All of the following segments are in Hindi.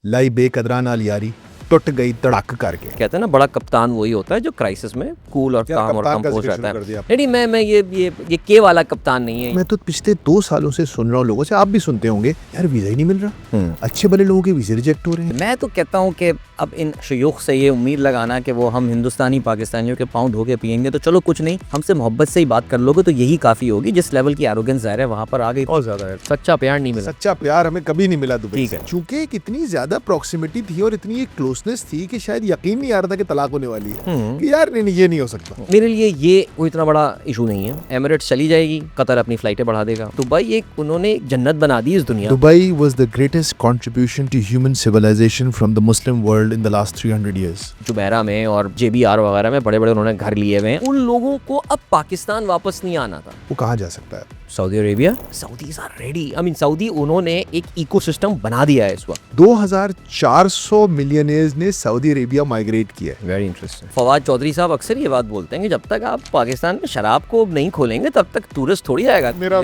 लाई बेकदरा नाल यारी टुट गई तड़क करके। कहते हैं ना, बड़ा कप्तान वही होता है जो क्राइसिस में कूल और काम और कप्तान का कंपोज जिक्र रहता शुरू कर दिया है। नहीं, मैं ये के वाला कप्तान नहीं है। मैं तो पिछले 2 सालों से सुन रहा हूँ लोगों से, आप भी सुनते होंगे, यार वीजा ही नहीं मिल रहा, अच्छे भले लोगों के वीजे रिजेक्ट हो रहे हैं। मैं तो कहता हूँ कि अब इन शयूख से ये उम्मीद लगाना कि वो हम हिंदुस्तानी पाकिस्तानियों के पाँव धो के पियेंगे, तो चलो कुछ नहीं, हमसे मोहब्बत से ही बात कर लोगे तो यही काफी होगी। जिस लेवल की एरोगेंस ज़ाहिर है वहाँ पर आ गई, बहुत ज्यादा है। सच्चा प्यार नहीं मिला। सच्चा प्यार हमें कभी नहीं मिला दुबई ठीक से। है। चूंकि एक इतनी ज्यादा प्रॉक्सिमिटी थी और इतनी एक क्लोजनेस थी कि शायद यकीन नहीं आ रहा था कि तलाक होने वाली है, कि यार नहीं ये नहीं हो सकता। मेरे लिए ये कोई इतना बड़ा इशू नहीं है। एमिरेट्स चली जाएगी, कतर अपनी फ्लाइटें बढ़ा देगा। दुबई एक उन्होंने एक जन्नत बना दी इस दुनिया। Dubai was the greatest contribution to human civilization from the Muslim world in the last 300 years. जुबैरा में और JBR वगैरह में बड़े बड़े उन्होंने घर लिए हुए हैं। उन लोगों को अब पाकिस्तान वापस नहीं आना था। वो कहाँ जा सकता है? Saudi Arabia, Saudis are ready. I mean Saudi उन्होंने एक इकोसिस्टम बना दिया है इस वक्त। 2400 मिलियनेयर्स ने सऊदी अरेबिया माइग्रेट किया है। Very interesting. फवाद चौधरी साहब अक्सर ये बात बोलते हैं कि जब तक आप पाकिस्तान में शराब को नहीं खोलेंगे तब तक टूरिस्ट थोड़ी आएगा। मेरा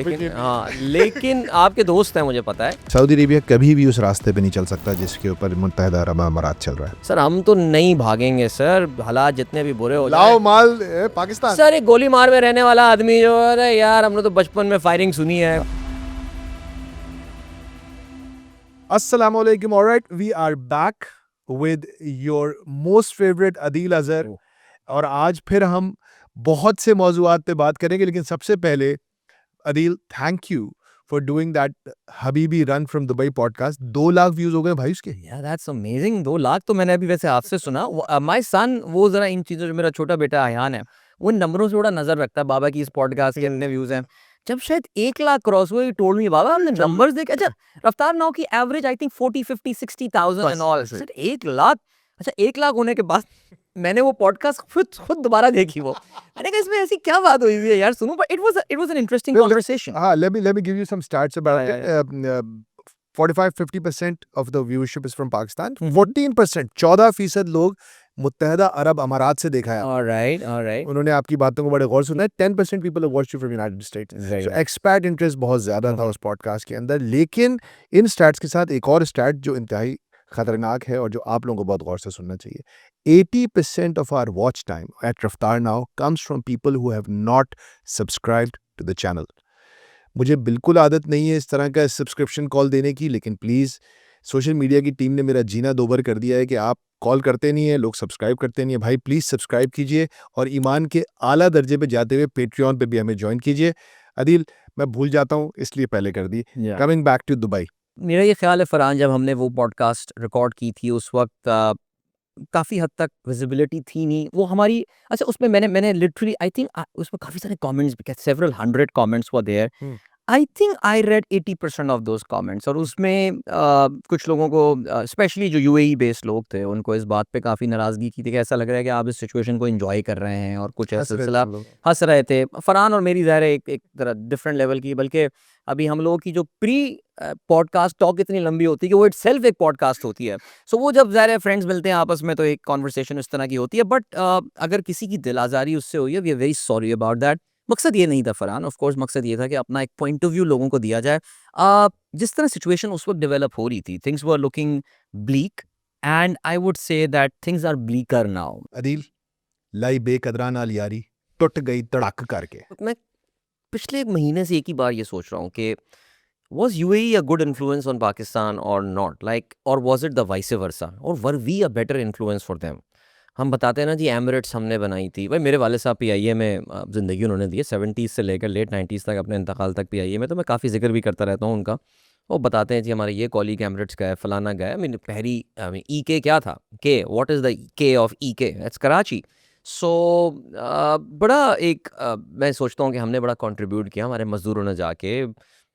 लेकिन आपके दोस्त हैं, मुझे पता है। सऊदी अरेबिया कभी भी उस रास्ते पे नहीं चल सकता जिसके ऊपर मुत्तहिदा अरब अमारात चल रहा है। सर हम तो नहीं भागेंगे सर, हालात जितने भी बुरे हो लाओ माल पाकिस्तान। सर एक गोली मार में रहने वाला आदमी जो है यार, हमने तो बचपन में फायरिंग सुनी है। अस्सलाम वालेकुम। Alright, we are back with your most favourite Adeel Azhar, और आज फिर हम बहुत से मौजूआत पे बात करेंगे, लेकिन सबसे पहले Adeel, thank you for doing that Habibi run from Dubai podcast. 2 lakh views हो गए भाई उसके। यार दैट्स अमेजिंग। 2 लाख तो मैंने अभी वैसे आपसे सुना। माय सन, वो जरा इन चीजों, जो मेरा छोटा बेटा अयान है, वो इन नंबरों से बड़ा नजर रखता है। बाबा की इस पॉडकास्ट के इतने व्यूज हैं। जब शायद 1 लाख क्रॉस हुए, टोल्ड मी बाबा हमने नंबर्स देखे। अच्छा, रफ्तार नाउ की average I think 40 50 60,000 and all. Sir 1 lakh, अच्छा 1 लाख होने के बाद मैंने वो पॉडकास्ट खुद दोबारा देखी। वो मैंने कहा इसमें ऐसी क्या बात हुई है यार, सुनो। But it was an interesting conversation. हाँ, let me give you some stats about it. 45-50% of the viewership is from Pakistan. 14%, 14% लोग मुत्तहिदा अरब अमारात से देखा है। ऑलराइट। उन्होंने आपकी बातों को बड़े गौर से सुना है। 10% people have watched you from United States. Very So expat interest बहुत ज्यादा था उस पॉडकास्ट के अंदर। लेकिन इन स्टैट्स के साथ एक और स्टैट जो इंतहाई खतरनाक है और जो आप लोगों को बहुत गौर से सुनना चाहिए। 80% of our watch time at Raftar Now comes from people who have not subscribed to the channel. मुझे बिल्कुल आदत नहीं है इस तरह का सब्सक्रिप्शन कॉल देने की, लेकिन प्लीज़, सोशल मीडिया की टीम ने मेरा जीना दोबर कर दिया है कि आप कॉल करते नहीं है, लोग सब्सक्राइब करते नहीं है। भाई प्लीज़ सब्सक्राइब कीजिए और ईमान के आला दर्जे पे जाते हुए पेट्रियन पे भी हमें ज्वाइन कीजिए। अदील, मैं भूल जाता हूँ इसलिए पहले कर दी। कमिंग बैक टू दुबई, मेरा ये ख्याल है फरहान, जब हमने वो पॉडकास्ट रिकॉर्ड की थी उस वक्त काफ़ी हद तक विजिबिलिटी थी नहीं वो हमारी। अच्छा, उसमें मैंने लिटरली आई थिंक उसमें काफ़ी सारे कमेंट्स भी, several 100 comments were there. I think I read 80% of those comments. और उसमें कुछ लोगों को, स्पेशली जो UAE बेस्ड लोग थे, उनको इस बात पे काफ़ी नाराज़गी की थी कि ऐसा लग रहा है कि आप इस सिचुएशन को एंजॉय कर रहे हैं, और कुछ ऐसा सिलसिला हंस रहे थे। फरहान और मेरी ज़ाहिर है एक तरह डिफरेंट लेवल की, बल्कि अभी हम लोगों की जो प्री पॉडकास्ट टॉक इतनी लंबी होती है कि वो इटसेल्फ एक पॉडकास्ट होती है। सो वो जब ज़ाहिर है फ्रेंड्स मिलते हैं आपस में तो एक कॉन्वर्सेशन इस तरह की होती है। बट अगर किसी की दिल आज़ारी उससे हुई है, we are very sorry about that. मकसद ये नहीं था फरहान, ऑफ कोर्स मकसद ये था कि अपना एक पॉइंट ऑफ व्यू लोगों को दिया जाए। जिस तरह सिचुएशन उस वक्त डेवलप हो रही थी, things were looking bleak, and I would say that things are bleaker now. Adeel, लाई बेकदरा नाल यारी टुट गई तड़क करके। मैं पिछले 1 महीने से एक ही बार ये सोच रहा हूँ कि was UAE a good influence on Pakistan or not? Like, or was it the vice versa? Or were we a better influence for them? हम बताते हैं ना जी, एमिरेट्स हमने बनाई थी। भाई मेरे वाले साहब PIA में ज़िंदगी उन्होंने दी है, 70s से लेकर लेट 90s तक, अपने इंतकाल तक PIA में। तो मैं काफ़ी जिक्र भी करता रहता हूँ उनका। वो बताते हैं जी हमारे ये कॉलीग एमिरेट्स का है, फलाना गया। I mean, पहली EK क्या था, के, व्हाट इज़ द के ऑफ EK? इट्स कराची। सो बड़ा एक मैं सोचता हूँ कि हमने बड़ा कंट्रीब्यूट किया। हमारे मज़दूरों ने जाके,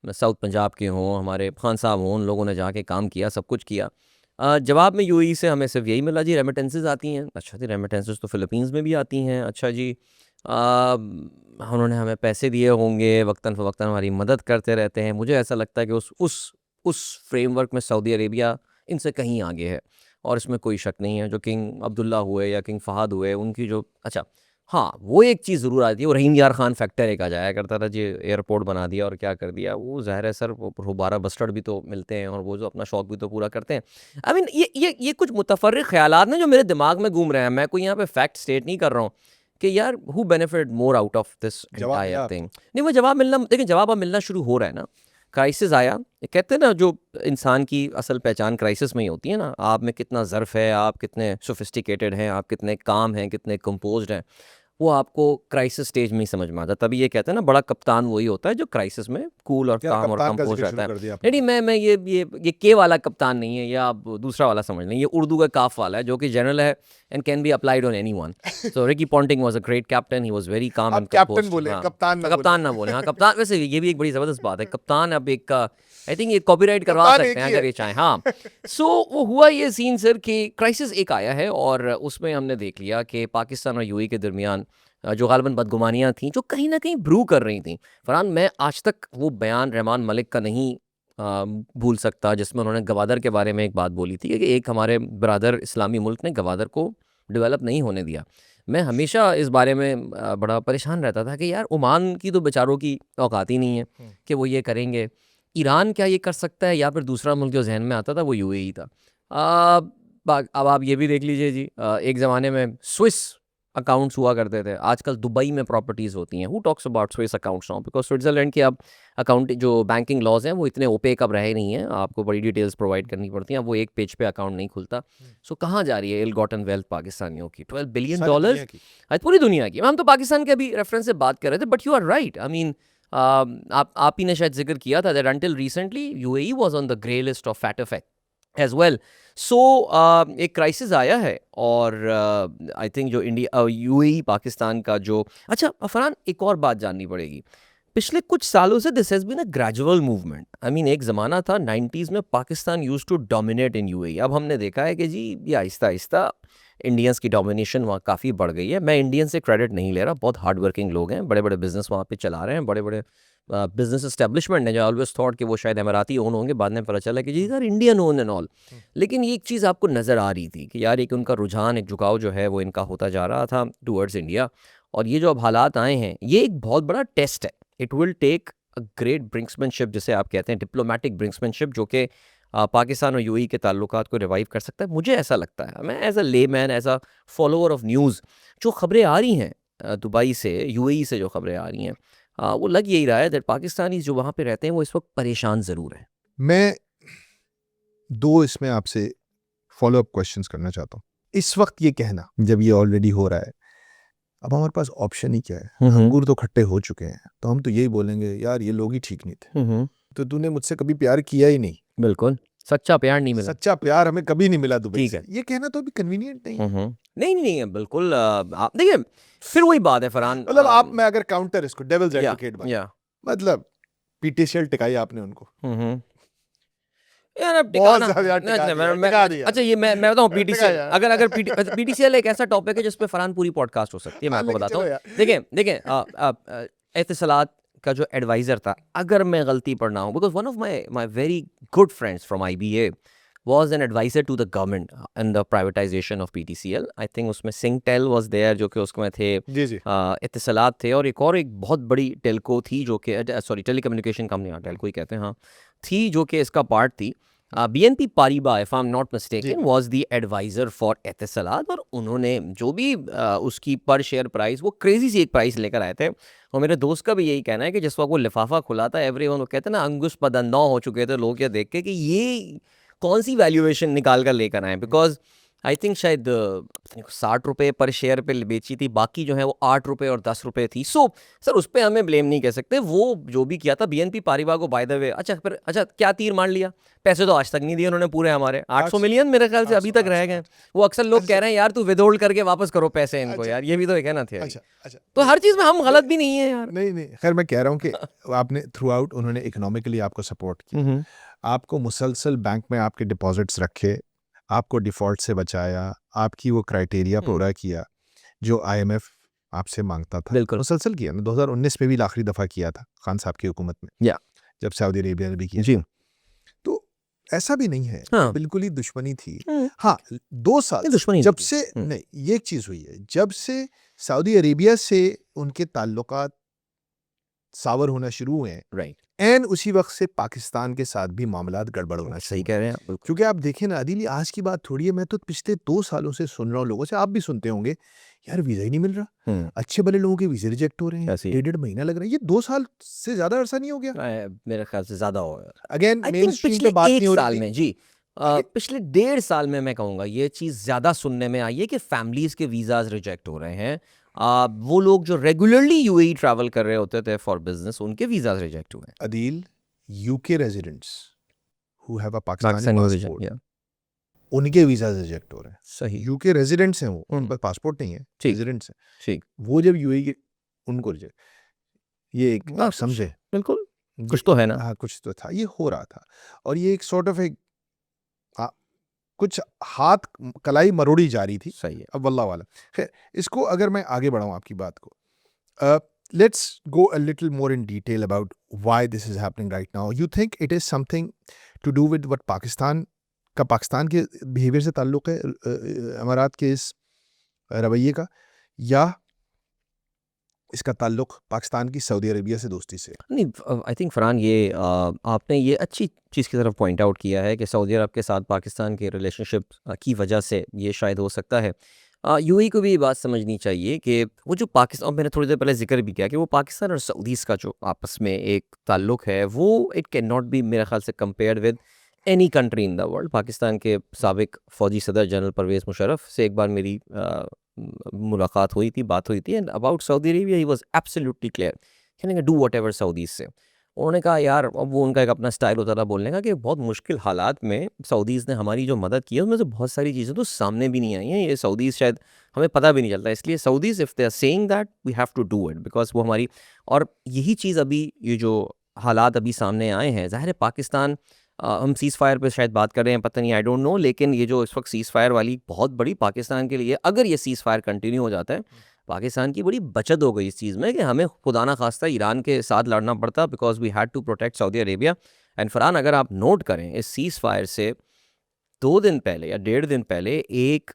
साउथ पंजाब के हों, हमारे खान साहब हों, उन लोगों ने जाके काम किया, सब कुछ किया। जवाब में UAE से हमें सिर्फ यही मिला जी, रेमिटेंसेस आती हैं। अच्छा जी, रेमिटेंसेस तो फ़िलीपींस में भी आती हैं। अच्छा जी, उन्होंने हमें पैसे दिए होंगे, वक्तन फ़वक्तन हमारी मदद करते रहते हैं। मुझे ऐसा लगता है कि उस फ्रेमवर्क में सऊदी अरेबिया इनसे कहीं आगे है, और इसमें कोई शक नहीं है। जो किंग अब्दुल्ला हुए या किंग फ़हद हुए, उनकी जो, अच्छा हाँ, वो एक चीज़ ज़रूर आती है, वो रहीम यार खान फैक्टर एक आ जाया करता था जी, एयरपोर्ट बना दिया और क्या कर दिया, वो ज़ाहिर है सर, वो 12 बस्टर्ड भी तो मिलते हैं और वो जो अपना शौक भी तो पूरा करते हैं। आई मीन ये कुछ मुतफर्रिक़ ख़यालात ना जो मेरे दिमाग में घूम रहे हैं, मैं कोई यहाँ पे फैक्ट स्टेट नहीं कर रहा हूँ कि यार who benefit more out of this जवाब एंटायर मिला थिंग। आपको? नहीं, वो जवाब मिलना, देखिए जवाब अब मिलना शुरू हो रहा है ना, क्राइसिस आया, ये कहते हैं ना जो इंसान की असल पहचान क्राइसिस में ही होती है ना, आप में कितना ज़र्फ़ है, आप कितने सोफिस्टिकेटेड हैं, आप कितने काम हैं, कितने कंपोज्ड हैं, वो आपको क्राइसिस स्टेज में ही समझ में आता है। तभी ये कहते हैं ना, बड़ा कप्तान वही होता है जो क्राइसिस में कूल और यार काम और कप्तान का कंपोज ज़िक्र रहता शुरू है। कर दिया नहीं, आपने। नहीं, मैं ये के वाला कप्तान नहीं है, या आप दूसरा वाला समझ लें, ये उर्दू का काफ वाला है जो कि जनरल है and can be applied on anyone. So Ricky Ponting was a great captain, he was very calm आप एंड कैप्टन कंपोज्ड। बोले, हाँ, कप्तान ना कप्तान बोले। ना बोलें, हाँ, कप्तान वैसे ये भी एक बड़ी ज़बरदस्त बात है। कप्तान अब एक आई थिंक ये कॉपीराइट करवा कप्तान सकते एक हैं ही अगर है। ये चाहें। हाँ, सो वो हुआ ये सीन सर कि क्राइसिस एक आया है और उसमें हमने देख लिया कि पाकिस्तान और यूएई के दरमियान जो गालिबन बदगुमानियाँ थीं, जो कहीं न कहीं ब्रू कर रही थीं। फरहान, मैं आज तक वो बयान रहमान मलिक का नहीं भूल सकता, जिसमें उन्होंने गवादर के बारे में एक बात बोली थी कि एक हमारे ब्रदर इस्लामी मुल्क ने गवादर को डेवलप नहीं होने दिया। मैं हमेशा इस बारे में बड़ा परेशान रहता था कि यार ओमान की तो बेचारों की औकात ही नहीं है कि वो ये करेंगे। ईरान क्या ये कर सकता है, या फिर दूसरा मुल्क जो ज़हन में आता था वो यूएई था। अब आप ये भी देख लीजिए जी, एक ज़माने में स्विस अकाउंट्स हुआ करते थे, आजकल दुबई में प्रॉपर्टीज़ होती हैं। Who talks about Swiss accounts now, because Switzerland के अब अकाउंट जो बैंकिंग लॉज़ हैं वो इतने ओपेक अब रहे नहीं हैं, आपको बड़ी डिटेल्स प्रोवाइड करनी पड़ती हैं, अब वो एक पेज पे अकाउंट नहीं खुलता। सो कहाँ जा रही है इल गॉटन वेल्थ पाकिस्तानियों की? $12 बिलियन सारी दुनिया की। आज पूरी दुनिया की। हम तो पाकिस्तान के अभी रेफरेंस से बात कर रहे थे, but you are right. I mean आप ही ने शायद ज़िक्र किया था that until recently UAE was on the grey list of fat effect as well. So एक क्राइसिस आया है और आई थिंक जो इंडिया यूएई पाकिस्तान का जो, अच्छा फरहान, एक और बात जाननी पड़ेगी। पिछले कुछ सालों से this has been a gradual movement. I mean एक ज़माना था 90s में Pakistan used to dominate in UAE. अब हमने देखा है कि जी ये आहिस्ता आहिस्ता इंडियंस की डोमिनेशन वहाँ काफ़ी बढ़ गई है। मैं इंडियन से क्रेडिट नहीं ले रहा, बहुत हार्ड वर्किंग लोग हैं, बड़े बड़े बिजनेस वहाँ पे चला रहे हैं, बड़े बड़े बिजनेस एस्टेब्लिशमेंट है जो ऑलवेज थॉट कि वो शायद अमेराती ओन होंगे, बाद में पता चला कि जी sir Indian own and all. लेकिन ये एक चीज़ आपको नज़र आ रही थी कि यार एक उनका रुझान, एक झुकाव जो है वो इनका होता जा रहा था टूवर्ड्स इंडिया। और ये जो अब हालात आए हैं, ये एक बहुत बड़ा टेस्ट है। It will take a great brinkmanship, जिसे आप कहते हैं डिप्लोमेटिक ब्रिंक्समैनशिप, जो कि पाकिस्तान और यूएई के ताल्लुकात को रिवाइव कर सकता है। मुझे ऐसा लगता है, मैं as a layman, as a follower of news, जो खबरें आ रही हैं दुबई से, यूएई से जो खबरें आ रही हैं, वो लग यही रहा है दैट पाकिस्तानी जो वहाँ पे रहते हैं वो इस वक्त परेशान ज़रूर हैं। मैं 2 इसमें आपसे फ़ॉलो-अप क्वेश्चन्स करना चाहता हूँ। इस वक़्त ये कहना, जब ये ऑलरेडी हो रहा है, अब हमारे पास ऑप्शन ही क्या है? अंगूर तो खट्टे हो चुके हैं, तो हम तो यही बोलेंगे, यार ये लोग ही ठीक नहीं थे। तो तूने मुझसे कभी प्यार किया ही नहीं। बिल्कुल, सच्चा प्यार नहीं मिला। सच्चा प्यार हमें कभी नहीं मिला दुबई ठीक से। है। ये कहना तो अभी कन्वीनिएंट नहीं है। नहीं, नहीं, नहीं, बिल्कुल आप देखिए, फिर वही बात है फरहान। मतलब आप, मैं अगर काउंटर इसको डेविल्स या एडवोकेट बने, या मतलब पीटीसीएल टिकाई आपने उनको। यार अब बहुत टिकाना, ज़्यादा नहीं, टिका नहीं, दिया, मैं टिका दिया। अच्छा ये मैं बताऊँ टिका पीटीसीएल, यार। अगर पीटीसीएल एक ऐसा टॉपिक है जिस पे फरहान पूरी पॉडकास्ट हो सकती है, मैं हाँ, आपको लेकिन बताता चलो हूँ। यार। देखिए एतिसलात का जो एडवाइज़र था, अगर मैं गलती पर ना हूँ, because one of my very good friends from IBA was an adviser to the government in the privatisation of PTCL. I think उसमें सिंगटेल वाज़ देयर, जो कि उसमें थे, जी, जी। एतिसलात थे, और एक बहुत बड़ी टेलको थी जो कि सॉरी टेलीकम्युनिकेशन कंपनी, हाँ टेलको ही कहते हैं, हाँ, थी, जो कि इसका पार्ट थी। BNP Paribas, if I am not जी, मिस्टेकन, जी। Was the adviser for Etisalat, और उन्होंने जो भी उसकी पर शेयर प्राइस, वो क्रेजी सी एक प्राइस लेकर आए थे। और मेरे दोस्त का भी यही कहना है कि जिस वक्त वो लिफाफा खुला था, एवरीवन, वो कहते हैं ना, अंगुश पदंदौ हो चुके थे लोग ये देख के कि ये कौन सी वैल्यूएशन निकाल कर लेकर आए, बिकॉज आई थिंक शायद 60 रुपये पर शेयर पे बेची थी, बाकी जो है वो 8 रुपये और 10 रुपये थी। सो सर उस पर हमें ब्लेम नहीं कह सकते, वो जो भी किया था बीएनपी पारिबा को, बाय द वे, अच्छा क्या तीर मार लिया, पैसे तो आज तक नहीं दिए उन्होंने पूरे हमारे 800 मिलियन मेरे ख्याल से अभी तक रह गए। वो अक्सर लोग कह रहे हैं यार तू विदहोल्ड करके वापस करो पैसे इनको, अच्छा। यार ये भी तो एक है ना थे। अच्छा, अच्छा। तो हर चीज़ में हम गलत भी नहीं है यार। नहीं, नहीं, खैर मैं कह रहा हूँ कि आपने थ्रू आउट उन्होंने इकोनॉमिकली आपको सपोर्ट किया। आपको मुसलसल बैंक में आपके डिपॉजिट्स रखे, आपको डिफ़ॉल्ट से बचाया, आपकी वो क्राइटेरिया पूरा किया, जो आईएमएफ आपसे माँगता था। बिल्कुल। मुसलसल किया ना, 2019 में भी आखिरी दफ़ा किया था, खान साहब की हुकूमत में, या जब सऊदी अरेबिया ने भी किया। जी। तो ऐसा भी नहीं है हाँ। बिल्कुल ही दुश्मनी थी। हम्म, हाँ 2 साल ये से, दुश्मनी जब नहीं थी। से नहीं ये एक चीज़ हुई है, जब से सऊदी अरेबिया से उनके ताल्लुकात सावर होना शुरू हुए हैं राइट, एंड उसी वक्त से पाकिस्तान के साथ भी मामलात गड़बड़ होना शुरू सही हुए। कह रहे हैं आप, बिल्कुल। क्योंकि आप देखें ना अदील, ये आज की बात थोड़ी है, मैं तो पिछले 2 सालों से सुन रहा हूँ लोगों से, आप भी सुनते होंगे, यार वीज़ा ही नहीं मिल रहा, हम्म, अच्छे भले लोगों के वीज़े रिजेक्ट हो रहे हैं, ऐसे ही। 1.5 महीना लग रहा है, ये 2 साल से ज़्यादा अरसा नहीं हो गया? मेरे ख्याल से ज़्यादा होगा। Again I main think stream पिछले पे बात 1 नहीं हो रही साल थी। में जी, पिछले 1.5 साल में मैं कहूँगा ये चीज़ ज़्यादा सुनने में आई है कि फैमिलीज़ के वीज़ाज़ रिजेक्ट हो रहे हैं। वो लोग जो रेगुलरली यूएई ट्रैवल कर रहे होते थे फॉर बिज़नेस, उनके वीज़ाज़ रिजेक्ट हुए हैं। Adeel, UK residents who have a Pakistani Pakistani visa passport, या उनके वीज़ाज़ रिजेक्ट हो रहे हैं। सही। यूके रेजिडेंट्स हैं वो, उनके पास पासपोर्ट नहीं है, ठीक, रेजिडेंट्स हैं। ठीक। वो जब यूएई के, उनको रिजेक्ट, ये एक हाँ, आप कुछ समझे, बिल्कुल, ये कुछ तो है ना। हाँ, कुछ तो था, ये हो रहा था और ये एक सॉर्ट ऑफ एक कुछ हाथ कलाई मरोड़ी जा रही थी। सही है। अब वल्लाह वाला, खैर इसको अगर मैं आगे बढ़ाऊँ आपकी बात को, let's go a little more in detail about why this is happening right now. You think it is something to do with what Pakistan के बिहेवियर से ताल्लुक है, अमारात के इस रवैये का, या इसका ताल्लुक पाकिस्तान की सऊदी अरेबिया से दोस्ती से? नहीं, आई थिंक फरहान ये आपने ये अच्छी चीज़ की तरफ पॉइंट आउट किया है कि सऊदी अरब के साथ पाकिस्तान के रिलेशनशिप की वजह से ये शायद हो सकता है। यूएई को भी ये बात समझनी चाहिए कि वो जो पाकिस्तान, और मैंने थोड़ी देर पहले जिक्र भी किया कि वो पाकिस्तान और सऊदीज़ का जो आपस में एक ताल्लुक है वो इट कैन नॉट बी मेरे ख्याल से compared with any country in the world. Pakistan के साबिक फ़ौजी सदर जनरल परवेज़ मुशर्रफ से एक बार मेरी मुलाकात हुई थी, बात हुई थी, and about Saudi Arabia he was absolutely clear, कहने डू व्हाटएवर सऊदीज़ से। उन्होंने कहा यार, अब वो उनका एक अपना स्टाइल होता था बोलने का कि बहुत मुश्किल हालात में सऊदीज़ ने हमारी जो मदद की है उसमें से बहुत सारी चीज़ें तो सामने भी नहीं आई हैं, ये सऊदीज़ शायद हमें पता भी नहीं चलता, इसलिए Saudis if they are saying that we have to do it because वो हमारी। और यही चीज़ अभी ये जो हालात अभी सामने आए हैं, ज़ाहिर है पाकिस्तान, हम सीज़ फायर पे शायद बात कर रहे हैं, पता नहीं, आई डोंट नो, लेकिन ये जो इस वक्त सीज़ फायर वाली बहुत बड़ी पाकिस्तान के लिए, अगर ये सीज़ फायर कंटिन्यू हो जाता है, पाकिस्तान की बड़ी बचत हो गई इस चीज़ में कि हमें खुदा ना खास्ता ईरान के साथ लड़ना पड़ता because we had to protect Saudi Arabia. And Farhan, अगर आप नोट करें, इस सीज़ फायर से 2 दिन पहले या 1.5 दिन पहले एक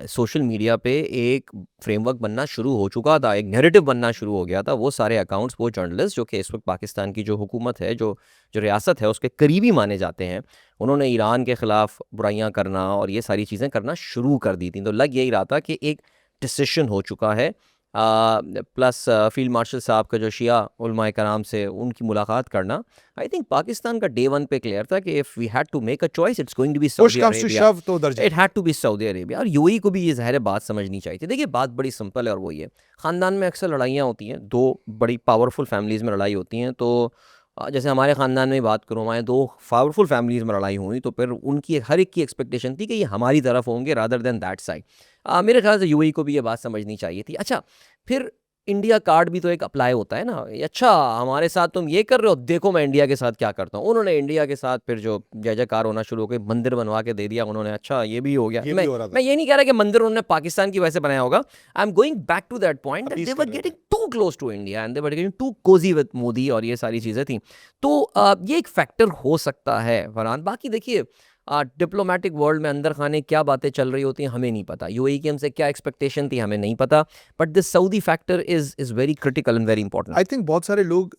सोशल मीडिया पे एक फ्रेमवर्क बनना शुरू हो चुका था, एक नैरेटिव बनना शुरू हो गया था। वो सारे अकाउंट्स, वो जर्नलिस्ट जो कि इस वक्त पाकिस्तान की जो हुकूमत है, जो जो रियासत है, उसके करीबी माने जाते हैं, उन्होंने ईरान के ख़िलाफ़ बुराइयां करना और ये सारी चीज़ें करना शुरू कर दी थी। तो लग यही रहा था कि एक डिसीशन हो चुका है। प्लस फील्ड मार्शल साहब का जो शिया उलमाए कराम से उनकी मुलाकात करना, आई थिंक पाकिस्तान का डे वन पे क्लियर था कि if we had to make a choice it's going to be push Saudi comes to Arabia, शव तो उधर इट जाएगा। Had to be Saudi Arabia. और यूएई को भी ये ज़ाहिर है बात समझनी चाहिए थी। देखिए, बात बड़ी सिंपल है और वो ये, ख़ानदान में अक्सर लड़ाइयाँ होती हैं, 2 बड़ी पावरफुल फैमिलीज़ में लड़ाई होती हैं, तो जैसे हमारे ख़ानदान में ही बात करूँ, हमारे 2 पावरफुल फैमिलीज़ में लड़ाई हुई, तो फिर उनकी हर एक की एक्सपेक्टेशन थी कि ये हमारी तरफ होंगे रादर देन दैट साइड। मेरे ख्याल से यूएई को भी ये बात समझनी चाहिए थी। अच्छा, फिर इंडिया कार्ड भी तो एक अप्लाई होता है ना, अच्छा हमारे साथ तुम ये कर रहे हो, देखो मैं इंडिया के साथ क्या करता हूँ। उन्होंने इंडिया के साथ फिर जो जय जयकार होना शुरू हो गई, मंदिर बनवा के दे दिया उन्होंने, अच्छा ये भी हो गया। ये भी हो रहा था, मैं ये नहीं कह रहा कि मंदिर उन्होंने पाकिस्तान की वजह से बनाया होगा, I am going back to that point that appease they कर वर रहे थे। Getting too close to India and they were getting too cozy with Modi, और ये सारी चीज़ें थी। तो ये एक फैक्टर हो सकता है फरहान। बाकी देखिए, डिप्लोमेटिक वर्ल्ड में अंदर खाने क्या बातें चल रही होती हैं हमें नहीं पता, यूएई की हमसे क्या एक्सपेक्टेशन थी हमें नहीं पता, but this Saudi factor is very critical and very important. I think बहुत सारे लोग,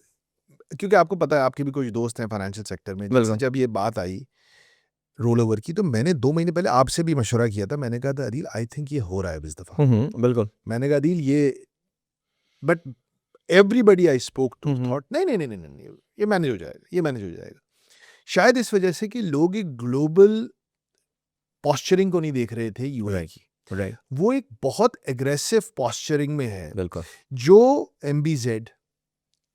क्योंकि आपको पता है आपके भी कुछ दोस्त हैं फाइनेंशियल सेक्टर में, बिल्कुल। जब ये बात आई रोल ओवर की, तो मैंने 2 महीने पहले आपसे भी मशवरा किया था। मैंने कहा था अदील आई थिंक ये हो रहा है इस दफ़ा। बिल्कुल। मैंने कहा अदील ये, but everybody I spoke to hmm, thought नहीं नहीं नहीं नहीं नहीं नहीं, ये मैनेज हो जाएगा, ये मैनेज हो जाएगा। शायद इस वजह से कि लोग एक ग्लोबल पॉस्चरिंग को नहीं देख रहे थे यूएई की, राइट, वो एक बहुत एग्रेसिव पॉस्चरिंग में है, बिल्कुल। जो एमबीजेड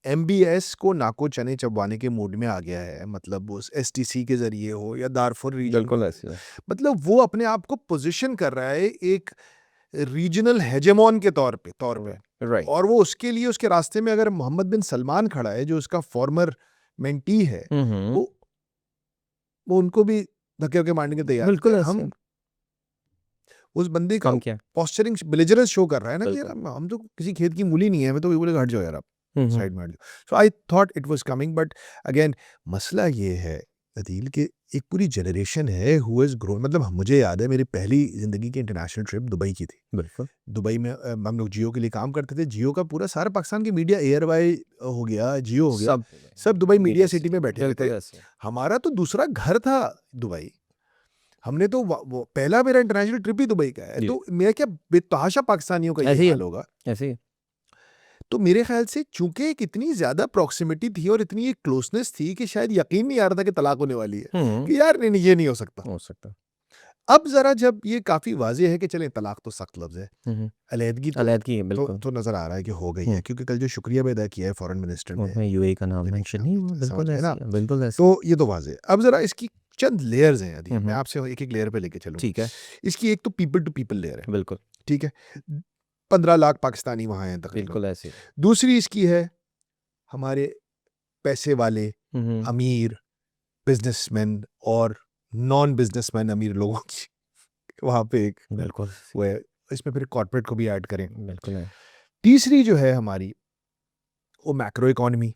एमबीएस को नाको चने चबवाने के मूड में आ गया है। मतलब उस एसटीसी के जरिए हो या दारफुर रीजन, बिल्कुल ऐसे है। मतलब वो अपने आप को पोजीशन कर रहा है एक रीजनल हेजेमॉन के तौर पे राइट, और वो उसके लिए उसके रास्ते में अगर मोहम्मद बिन सलमान खड़ा है जो उसका फॉर्मर मेंटी है, वो वो उनको भी धक्के धक्के मारने के तैयार बिल्कुल है। ऐसे हम है। उस बंदे का कम क्या। पॉस्चरिंग बिलिजरेंस शो कर रहा है ना कि यार बिल्कुल। हम तो किसी खेत की मूली नहीं है, मैं तो बोले हट जाओ यार आप हम्म, साइड में हट जाओ। So I thought it was coming, but again मसला ये है अदील के एक पूरी जनरेशन है हु हैज़ ग्रोन, मतलब मुझे याद है मेरी पहली ज़िंदगी की इंटरनेशनल ट्रिप दुबई की थी। बिल्कुल दुबई में हम लोग जियो के लिए काम करते थे। जियो का पूरा सारा पाकिस्तान की मीडिया एयरवाई हो गया, जियो हो गया, सब दुबई मीडिया सिटी में बैठे हुए थे। बिल्कुल ऐसे हमारा तो दूसरा घर था दुबई। हमने तो वो पहला मेरा इंटरनेशनल ट्रिप ही दुबई का है। जी। तो मैं क्या बेतहाशा पाकिस्तानियों का ऐसे ये ही हाल होगा। ऐसे ही तो मेरे ख्याल से चूंकि एक इतनी ज्यादा प्रॉक्सिमिटी थी और इतनी एक क्लोजनेस थी कि शायद यकीन नहीं आ रहा था कि तलाक होने वाली है, कि यार नहीं नहीं ये नहीं हो सकता। हो सकता अब जरा जब ये काफी वाज़ेह है कि चले तलाक तो सख्त लफ्ज है, अलहदगी तो अलहदगी है बिल्कुल तो नजर आ रहा है कि हो गई है, क्योंकि कल जो शुक्रिया भी अदा किया है फॉरेन मिनिस्टर ने, उसमें यूएई का नाम UAE मेंशन का, नहीं हुआ। समझ बिल्कुल गए ऐसे ना। ही है, बिल्कुल ऐसे तो ये तो वाज़ेह है। अब जरा इसकी चंद लेयर्स हैं अभी, मैं हम्म, आपसे एक एक लेयर पे लेके चलूँ। ठीक है इसकी एक तो पीपल टू पीपल लेयर है, बिल्कुल ठीक है, 15 लाख पाकिस्तानी वहां हैं तकरीबन। बिल्कुल ऐसे ही। दूसरी इसकी है हमारे पैसे वाले हम्म, अमीर बिजनेसमैन और नॉन बिजनेसमैन अमीर लोगों की वहां पे एक बिल्कुल वो है। इसमें फिर कॉर्पोरेट को भी ऐड करें। बिल्कुल है तीसरी जो है हमारी वो मैक्रो इकोनॉमी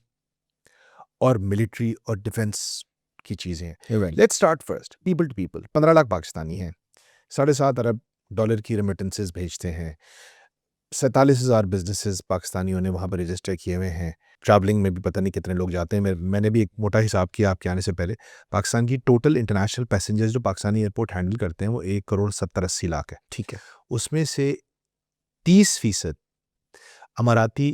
और मिलिट्री और डिफेंस की चीजें हैं। You're right. Let's start first people to people. 15 lakh Pakistani हैं, 7.5 अरब डॉलर की रेमिटेंसेस भेजते हैं, 47,000 बिजनेसेस पाकिस्तानियों ने वहाँ पर रजिस्टर किए हुए हैं। ट्रैवलिंग में भी पता नहीं कितने लोग जाते हैं। मैंने भी एक मोटा हिसाब किया आपके आने से पहले। पाकिस्तान की टोटल इंटरनेशनल पैसेंजर्स जो पाकिस्तानी एयरपोर्ट हैंडल करते हैं वो 1,70,80,00,000 है। ठीक है उसमें से 30% अमाराती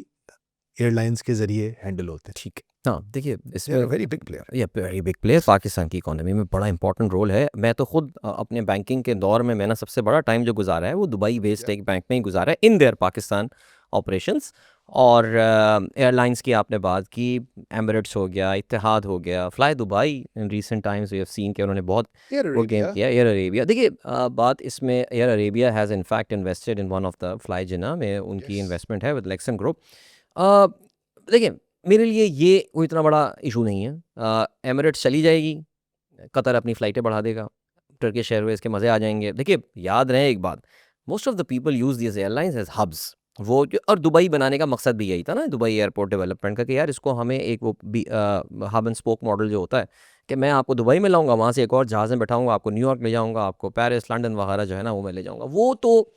एयरलाइंस के ज़रिए हैंडल होते हैं। ठीक है हाँ देखिए दे आर इसमें वेरी बिग प्लेयर। ये वेरी बिग प्लेयर पाकिस्तान की इकोनॉमी में बड़ा इंपॉर्टेंट रोल है। मैं तो खुद अपने बैंकिंग के दौर में मैंने सबसे बड़ा टाइम जो गुजारा है वो दुबई बेस्ड एक बैंक में ही गुजारा है इन देयर पाकिस्तान ऑपरेशंस। और एयरलाइंस की आपने बात की, एमिरेट्स हो गया, इत्तेहाद हो गया, fly Dubai in recent times we have seen कि उन्होंने बहुत वो गेम किया। एयर अरेबिया देखिए बात इसमें Air Arabia has in fact invested in one of the fly Jinnah में उनकी इन्वेस्टमेंट है विद लेक्सन ग्रुप। देखिए मेरे लिए ये कोई इतना बड़ा इशू नहीं है। एमिरेट्स चली जाएगी, कतर अपनी फ़्लाइटें बढ़ा देगा, टर्किश एयरवेज़ के मज़े आ जाएंगे। देखिए याद रहे एक बात, most of the people use these airlines as hubs. वो और दुबई बनाने का मकसद भी यही था ना, दुबई एयरपोर्ट डेवलपमेंट का, कि यार इसको हमें एक वो हब एंड स्पोक मॉडल जो होता है कि मैं आपको दुबई में लाऊंगा, वहाँ से एक और जहाज़ में बैठाऊंगा, आपको न्यूयॉर्क ले जाऊंगा, आपको पेरिस लंदन वगैरह जो है ना वो मैं ले जाऊंगा। वो तो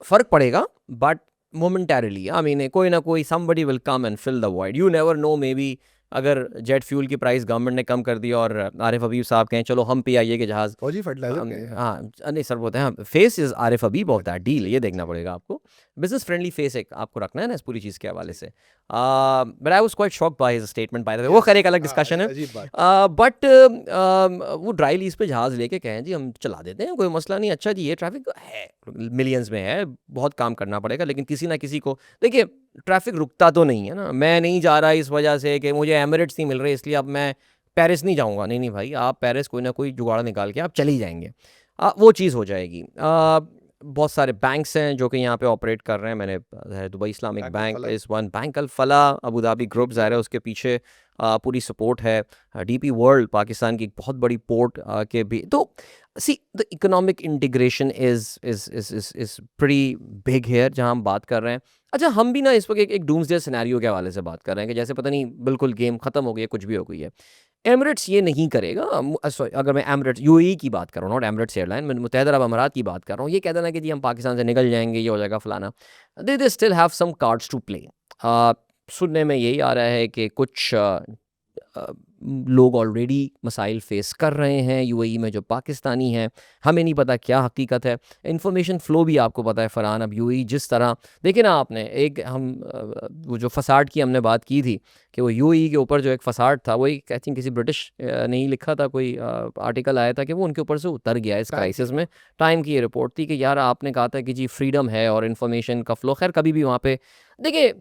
फ़र्क पड़ेगा बट मोमेंटरीली आई मीन कोई ना कोई somebody will come and fill the void. You never know, maybe अगर जेट फ्यूल की प्राइस गवर्नमेंट ने कम कर दी और आरिफ हबीब साहब कहें चलो हम PIA के जहाज़ फौजी फर्टिलाइजर हाँ नहीं सर बोलते हैं face is Arif Habib of that deal, ये देखना पड़ेगा आपको। बिजनेस फ्रेंडली फेस एक आपको रखना है ना इस पूरी चीज़ के हवाले से। But I was quite shocked by his statement by the वे, वो खैर एक अलग डिस्कशन है। अजीब बात। बट वो ड्राई लीज पे जहाज़ लेके कहें जी हम चला देते हैं, कोई मसला नहीं, अच्छा जी ये ट्रैफिक है मिलियंस में है, बहुत काम करना पड़ेगा, लेकिन किसी ना किसी को देखिए ट्रैफिक रुकता तो नहीं है ना। मैं नहीं जा रहा इस वजह से कि मुझे एमिरेट्स नहीं मिल रहे इसलिए अब मैं पेरिस नहीं जाऊंगा, नहीं नहीं भाई आप पेरिस कोई ना कोई जुगाड़ निकाल के आप चले ही जाएंगे। वो चीज़ हो जाएगी। बहुत सारे बैंक्स हैं जो कि यहाँ पे ऑपरेट कर रहे हैं। मैंने Dubai Islamic bank bank Al Falah. इस वन, बैंक अल फलाह, अबू धाबी ग्रुप ज़ाहिर है उसके पीछे पूरी सपोर्ट है। DP वर्ल्ड पाकिस्तान की एक बहुत बड़ी पोर्ट के भी। तो see the economic integration is pretty big here जहाँ हम बात कर रहे हैं। अच्छा हम भी ना इस वक्त एक डूम्सडे सिनेरियो के हवाले से बात कर रहे हैं कि जैसे पता नहीं बिल्कुल गेम ख़त्म हो गई है, कुछ भी हो गई है। एमिरेट्स ये नहीं करेगा, सॉरी अगर मैं एमिरेट्स UAE की बात कर रहा हूँ, नॉट एमिरेट्स एयरलाइन, मैं मुत्तहिदा अरब अमारात की बात कर रहा हूँ, ये कह देना कि जी हम पाकिस्तान से निकल जाएंगे, ये हो जाएगा फलाना। They still have some cards to play. सुनने में यही आ रहा है कि कुछ लोग ऑलरेडी मसाइल फेस कर रहे हैं UAE में जो पाकिस्तानी हैं, हमें नहीं पता क्या हकीकत है। इंफॉर्मेशन फ़्लो भी आपको पता है फ़रहान, अब UAE जिस तरह देखिए ना आपने एक हम वो जो फसाड की हमने बात की थी कि वो UAE के ऊपर जो एक फसाड था, वो एक आई थिंक किसी ब्रिटिश ने ही लिखा था, कोई आर्टिकल आया था कि वो उनके ऊपर से उतर गया इस क्राइसिस में। टाइम की ये रिपोर्ट थी कि यार आपने कहा था कि जी फ्रीडम है और इन्फॉर्मेशन का फ़्लो, खैर कभी भी वहाँ पे देखिए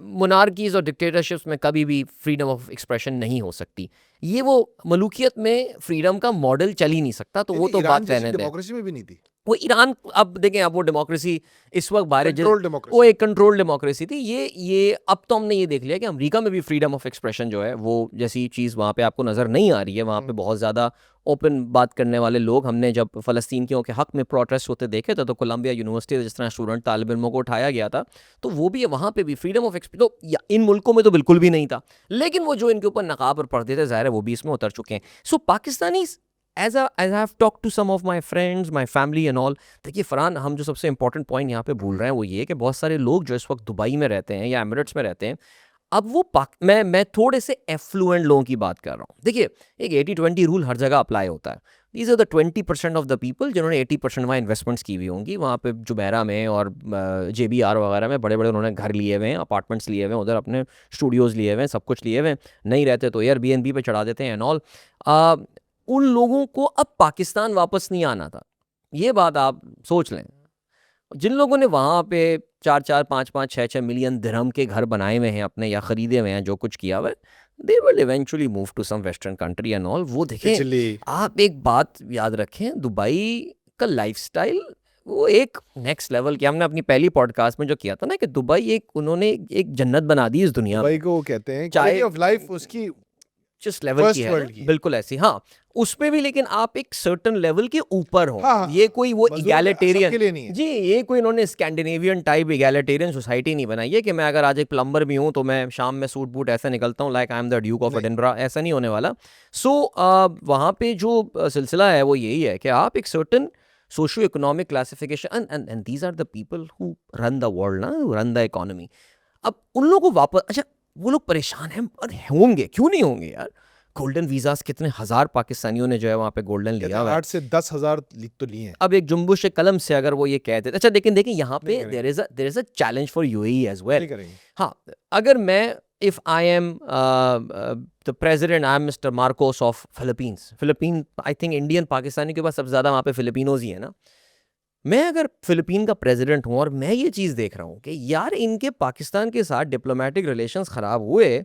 मोनार्कीज़ और डिक्टेटरशिप्स में कभी भी फ्रीडम ऑफ एक्सप्रेशन नहीं हो सकती। ये वो मलूकियत में फ्रीडम का मॉडल चल ही नहीं सकता, तो वो तो बात रहने दें। डेमोक्रेसी में भी नहीं थी वो ईरान, अब देखें अब वो डेमोक्रेसी इस वक्त बाहर कंट्रोल वो डेमोक्रेसी। एक कंट्रोल डेमोक्रेसी थी। ये अब तो हमने ये देख लिया कि अमेरिका में भी फ्रीडम ऑफ एक्सप्रेशन जो है वो जैसी चीज़ वहाँ पे आपको नज़र नहीं आ रही है। वहाँ पे बहुत ज़्यादा ओपन बात करने वाले लोग, हमने जब फ़लस्तीनियों के हक़ में प्रोटेस्ट होते देखे थे तो कोलंबिया यूनिवर्सिटी जिस तरह स्टूडेंट तालिब इल्मों को उठाया गया था, तो वो भी वहाँ पे भी फ्रीडम ऑफ एक्सप्रेशन तो इन मुल्कों में तो बिल्कुल भी नहीं था। लेकिन वो जो इनके ऊपर नकाब और पर्दे थे, ज़ाहिर है वो भी इसमें उतर चुके हैं. सो Pakistanis as I have talked to some of my friends, my family and all, देखिए फरहान, हम जो सबसे इंपॉर्टेंट पॉइंट यहाँ पे भूल रहे हैं वो ये है कि बहुत सारे लोग जो इस वक्त दुबई में रहते हैं या एमिरेट्स में रहते हैं, अब वो मैं थोड़े से एफ्लुएंट लोगों की बात कर रहा हूँ. देखिए एक 80-20 रूल हर जगह अप्लाई होता है. These are the 20% of the people जिन्होंने 80% वहाँ इन्वेस्टमेंट्स की हुई होंगी. वहाँ पे जुबैरा में और JBR वगैरह में बड़े बड़े उन्होंने घर लिए हुए हैं, अपार्टमेंट्स लिए हुए हैं, उधर अपने स्टूडियोज़ लिए हुए हैं, सब कुछ लिए हुए हैं. नहीं रहते तो Airbnb पे चढ़ा देते हैं एंड ऑल. उन लोगों को अब पाकिस्तान वापस नहीं आना था. ये बात आप सोच लें. जिन लोगों ने वहाँ पे 4-4, 5-5, 6-6 मिलियन दिरहम के घर बनाए हुए हैं अपने या ख़रीदे हुए हैं, जो कुछ किया हुआ है, they will eventually move to some western country and all. वो देखें, Italy. आप एक बात याद रखें, दुबई का लाइफस्टाइल वो एक नेक्स्ट लेवल की. हमने अपनी पहली पॉडकास्ट में जो किया था ना कि दुबई उन्होंने एक जन्नत बना दी इस दुनिया में. दुबई को वो कहते हैं चाहे- quality of life उसकी जिस लेवल First की है world ना, की है. बिल्कुल ऐसी. हाँ, उसमें भी लेकिन आप एक सर्टन लेवल के ऊपर हो. हाँ, ये कोई वो मजदूर इगैलिटेरियन सबके लिए नहीं है. जी, ये कोई इन्होंने स्कैंडिनेवियन टाइप इगैलिटेरियन सोसाइटी नहीं बनाई है कि मैं अगर आज एक प्लम्बर भी हूँ तो मैं शाम में सूट बूट ऐसे निकलता हूँ like I am the Duke of नहीं. एडिनबरा. ऐसा नहीं होने वाला. सो वहाँ पे जो सिलसिला है वो यही है कि आप एक certain socio economic classification and these are the people who run the world ना, रन द इकोनॉमी. अब उन लोगों को वापस, अच्छा वो लोग परेशान हैं और होंगे, क्यों नहीं होंगे यार. गोल्डन वीज़ास कितने हज़ार पाकिस्तानियों ने जो है वहाँ पे गोल्डन लिया हुआ है. 8 से 10,000 तो लिए हैं. अब एक जुम्बुश कलम से अगर वो ये कहते, अच्छा लेकिन देखिए यहाँ पे नहीं करेंगे. There is a challenge for UAE as well. नहीं करेंगे. हाँ, अगर मैं if I am the president, I am mister Marcos of Philippine, I think Indian Pakistani के पास सबसे ज़्यादा वहाँ पे फिलिपिनोज ही है ना. मैं अगर फिलिपीन का प्रेसिडेंट हूँ और मैं ये चीज़ देख रहा हूँ कि यार इनके पाकिस्तान के साथ डिप्लोमेटिक रिलेशंस ख़राब हुए,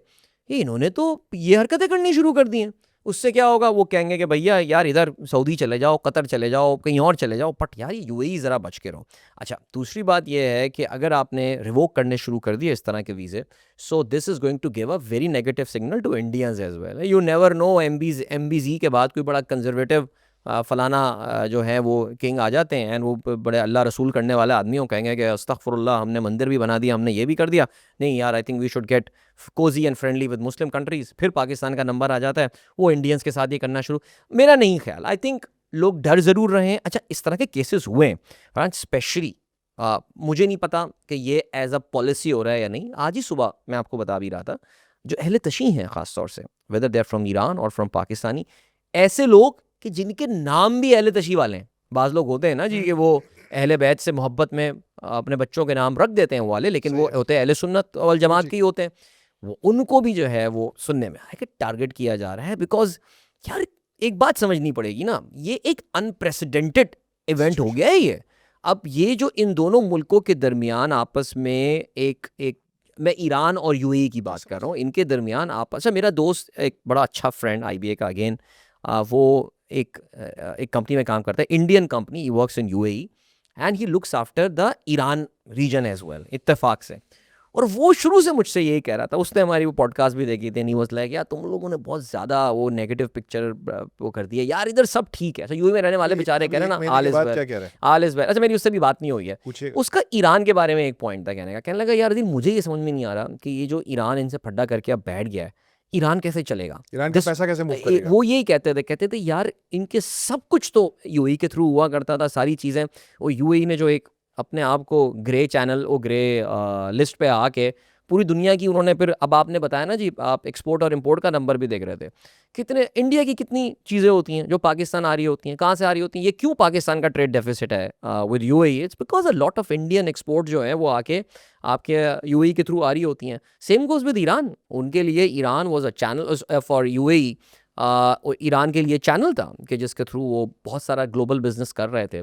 इन्होंने तो ये हरकतें करनी शुरू कर दी हैं. उससे क्या होगा, वो कहेंगे कि भैया यार इधर सऊदी चले जाओ, कतर चले जाओ, कहीं और चले जाओ, बट यार ये UAE ज़रा बच के रहो. अच्छा, दूसरी बात ये है कि अगर आपने रिवोक करने शुरू कर दिए इस तरह के वीज़े, so this is going to give a very negative signal to Indians as well. You never know, MBZ के बाद कोई बड़ा कंजर्वेटिव फलाना जो है वो किंग आ जाते हैं एंड वो बड़े अल्लाह रसूल करने वाले आदमी हो, कहेंगे कि अस्तगफुरुल्लाह, हमने मंदिर भी बना दिया, हमने ये भी कर दिया. नहीं यार, I think we should get cosy and friendly with Muslim countries. फिर पाकिस्तान का नंबर आ जाता है, वो इंडियंस के साथ ये करना शुरू. मेरा नहीं ख्याल, आई थिंक लोग डर ज़रूर रहे हैं. अच्छा, इस तरह के केसेस हुए हैं स्पेशली, मुझे नहीं पता कि ये एज अ पॉलिसी हो रहा है या नहीं. आज ही सुबह मैं आपको बता भी रहा था, जो अहले तशी हैं ख़ास तौर से, whether they are from Iran और फ्रॉम पाकिस्तानी, ऐसे लोग कि जिनके नाम भी अहले तशी वाले हैं. बाज़ लोग होते हैं ना जी कि वो अहले बैत से मोहब्बत में अपने बच्चों के नाम रख देते हैं वो वाले, लेकिन वो होते हैं अहले सुन्नत वल जमात के ही होते हैं. वो उनको भी जो है वो सुनने में आया कि टारगेट किया जा रहा है. बिकॉज यार एक बात समझनी पड़ेगी ना, ये एक अनप्रेसिडेंटेड इवेंट हो गया है ये. अब ये जो इन दोनों मुल्कों के दरमियान आपस में एक मैं ईरान और UAE की बात कर रहा हूँ, इनके दरमियान आपस. अच्छा, मेरा दोस्त एक बड़ा अच्छा फ्रेंड IBA का अगेन, वो एक कंपनी में काम करता है, Indian company, he works in UAE and he looks after the Iran region as well, इत्तेफाक से. और वो शुरू से मुझसे यही कह रहा था, उसने हमारी वो पॉडकास्ट भी देखी थी, एंड ही वाज लाइक यार तुम लोगों ने बहुत ज़्यादा वो नेगेटिव पिक्चर वो कर दी है यार, इधर सब ठीक है. अच्छा, UAE में रहने वाले बेचारे कह रहे हैं ना, ऑल इज वेल, क्या कह रहा है? All is well. अच्छा, मेरी उससे भी बात नहीं हुई है. पूछेगा. उसका ईरान के बारे में एक पॉइंट था कहने का, कहने लगा यार मुझे ये समझ में नहीं आ रहा कि ये जो ईरान इनसे फड्डा करके अब बैठ गया है, ईरान कैसे चलेगा, ईरान का पैसा कैसे मूव करेगा? वो यही कहते थे यार इनके सब कुछ तो UAE के थ्रू हुआ करता था, सारी चीज़ें. वो UAE ने जो एक अपने आप को ग्रे चैनल, वो ग्रे लिस्ट पे आके पूरी दुनिया की उन्होंने फिर, अब आपने बताया ना जी, आप एक्सपोर्ट और इंपोर्ट का नंबर भी देख रहे थे, कितने इंडिया की कितनी चीज़ें होती हैं जो पाकिस्तान आ रही होती हैं, कहाँ से आ रही होती हैं. ये क्यों पाकिस्तान का ट्रेड डेफिसिट है with UAE? It's because a lot of Indian export जो है वो आके आपके UAE के थ्रू आ रही होती हैं. Same goes with Iran. उनके लिए Iran was a channel for UAE. Iran के लिए चैनल था कि जिसके थ्रू वो बहुत सारा ग्लोबल बिजनेस कर रहे थे.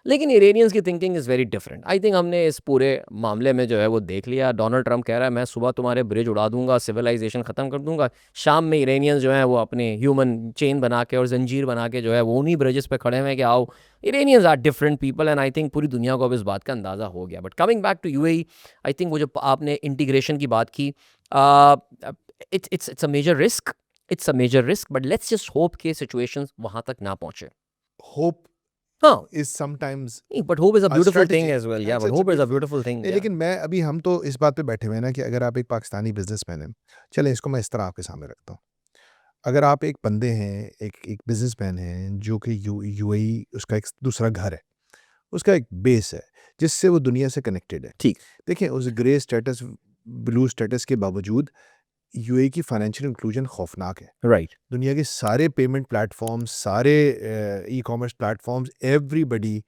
लेकिन इरानियंस की thinking is very different. I think हमने इस पूरे मामले में जो है वो देख लिया. डोनाल्ड ट्रंप कह रहा है मैं सुबह तुम्हारे ब्रिज उड़ा दूंगा, सिविलाइजेशन ख़त्म कर दूंगा. शाम में इरानियंस जो है वो अपने ह्यूमन चेन बना के और जंजीर बना के जो है वो उन्हीं ब्रिजेस पे खड़े हैं कि आओ. Iranians are different people and I think पूरी दुनिया को अब इस बात का अंदाज़ा हो गया. But coming back to UAE, I think वो जो आपने इंटीग्रेशन की बात की, it's a major risk. It's a major risk, but let's just hope के सिचुएशंस वहां तक ना पहुंचे. Hope हाँ, is sometimes but hope is a a beautiful strategy. Thing as well. या It's but a hope is a beautiful- beautiful thing. नहीं, लेकिन मैं अभी हम तो इस बात पे बैठे हुए हैं ना कि अगर आप एक पाकिस्तानी बिजनेसमैन हैं, चलें इसको मैं इस तरह आपके सामने रखता हूँ. अगर आप एक बंदे हैं, एक बिजनेसमैन हैं जो कि यूएई उसका एक दूसरा घर है, उसका एक बेस है जिससे वो दुनिया से कनेक्टेड है। ठीक। देखिए उस ग्रे स्टेटस, ब्लू स्टेटस के बावजूद यूएई की फाइनेंशियल इंक्लूजन खौफनाक है। राइट। दुनिया के सारे पेमेंट प्लेटफॉर्म्स, सारे e commerce platforms, everybody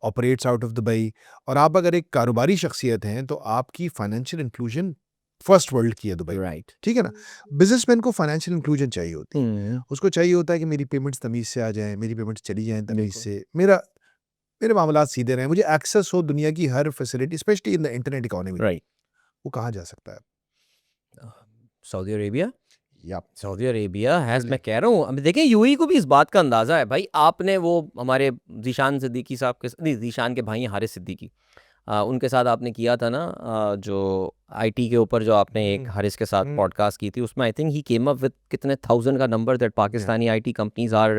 operates out of Dubai. और आप अगर एक कारोबारी शख्सियत हैं तो आपकी फाइनेंशियल इंक्लूजन फर्स्ट वर्ल्ड की है दुबई, राइट। ठीक है ना। बिजनेसमैन को फाइनेंशियल इंक्लूजन चाहिए होती है, उसको चाहिए होता है कि मेरी पेमेंट्स तमीज़ से आ जाएं, मेरी पेमेंट्स चली जाएं तमीज़ बिल्कुल। से, मेरे मामलात सीधे रहें, मुझे एक्सेस हो दुनिया की हर facility, specially in the internet economy. Right. वो कहाँ जा सकता है? Saudi Arabia. या सऊदी अरेबिया हैज़, मैं Brilliant. कह रहा हूँ, अब देखिए यूएई को भी इस बात का अंदाज़ा है भाई। आपने वो हमारे ज़ीशान सिद्दीकी साहब के नहीं, ज़ीशान के भाई हैं हारिस सिद्दीकी, उनके साथ आपने किया था ना, जो आईटी के ऊपर जो आपने एक हारिस के साथ पॉडकास्ट की थी, उसमें I think he came up with कितने 1000 का number that Pakistani IT companies are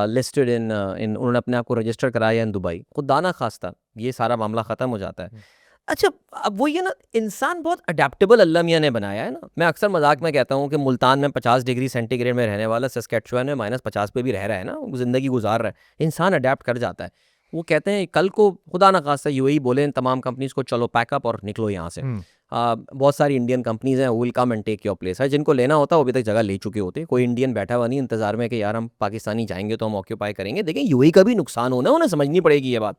listed in उन्होंने अपने आप को रजिस्टर कराया इन दुबई। खुदा ना खास्ता ये सारा मामला ख़त्म हो जाता है। अच्छा, अब वो ये ना, इंसान बहुत अडेप्टेबल अल्लाह मियाँ ने बनाया है ना। मैं अक्सर मजाक में कहता हूँ कि मुल्तान में 50 डिग्री सेंटीग्रेड में रहने वाला सस्केचुअन में -50 पे भी रह रहा है ना, वो ज़िंदगी गुजार रहा है, इंसान अडेप्ट कर जाता है। वो कहते हैं कल को खुदा ना खास्ता यूएई बोले इन तमाम कंपनीज को चलो पैकअप और निकलो यहाँ से। बहुत सारी इंडियन कंपनीज हैं, will come and take your place है, जिनको लेना होता है वो अभी तक जगह ले चुके होते हैं। कोई इंडियन बैठा हुआ नहीं इंतजार में कि यार हम पाकिस्तानी जाएंगे तो हम ऑक्यूपाई करेंगे। देखिए यूएई का भी नुकसान होना है, उन्हें समझनी पड़ेगी ये बात।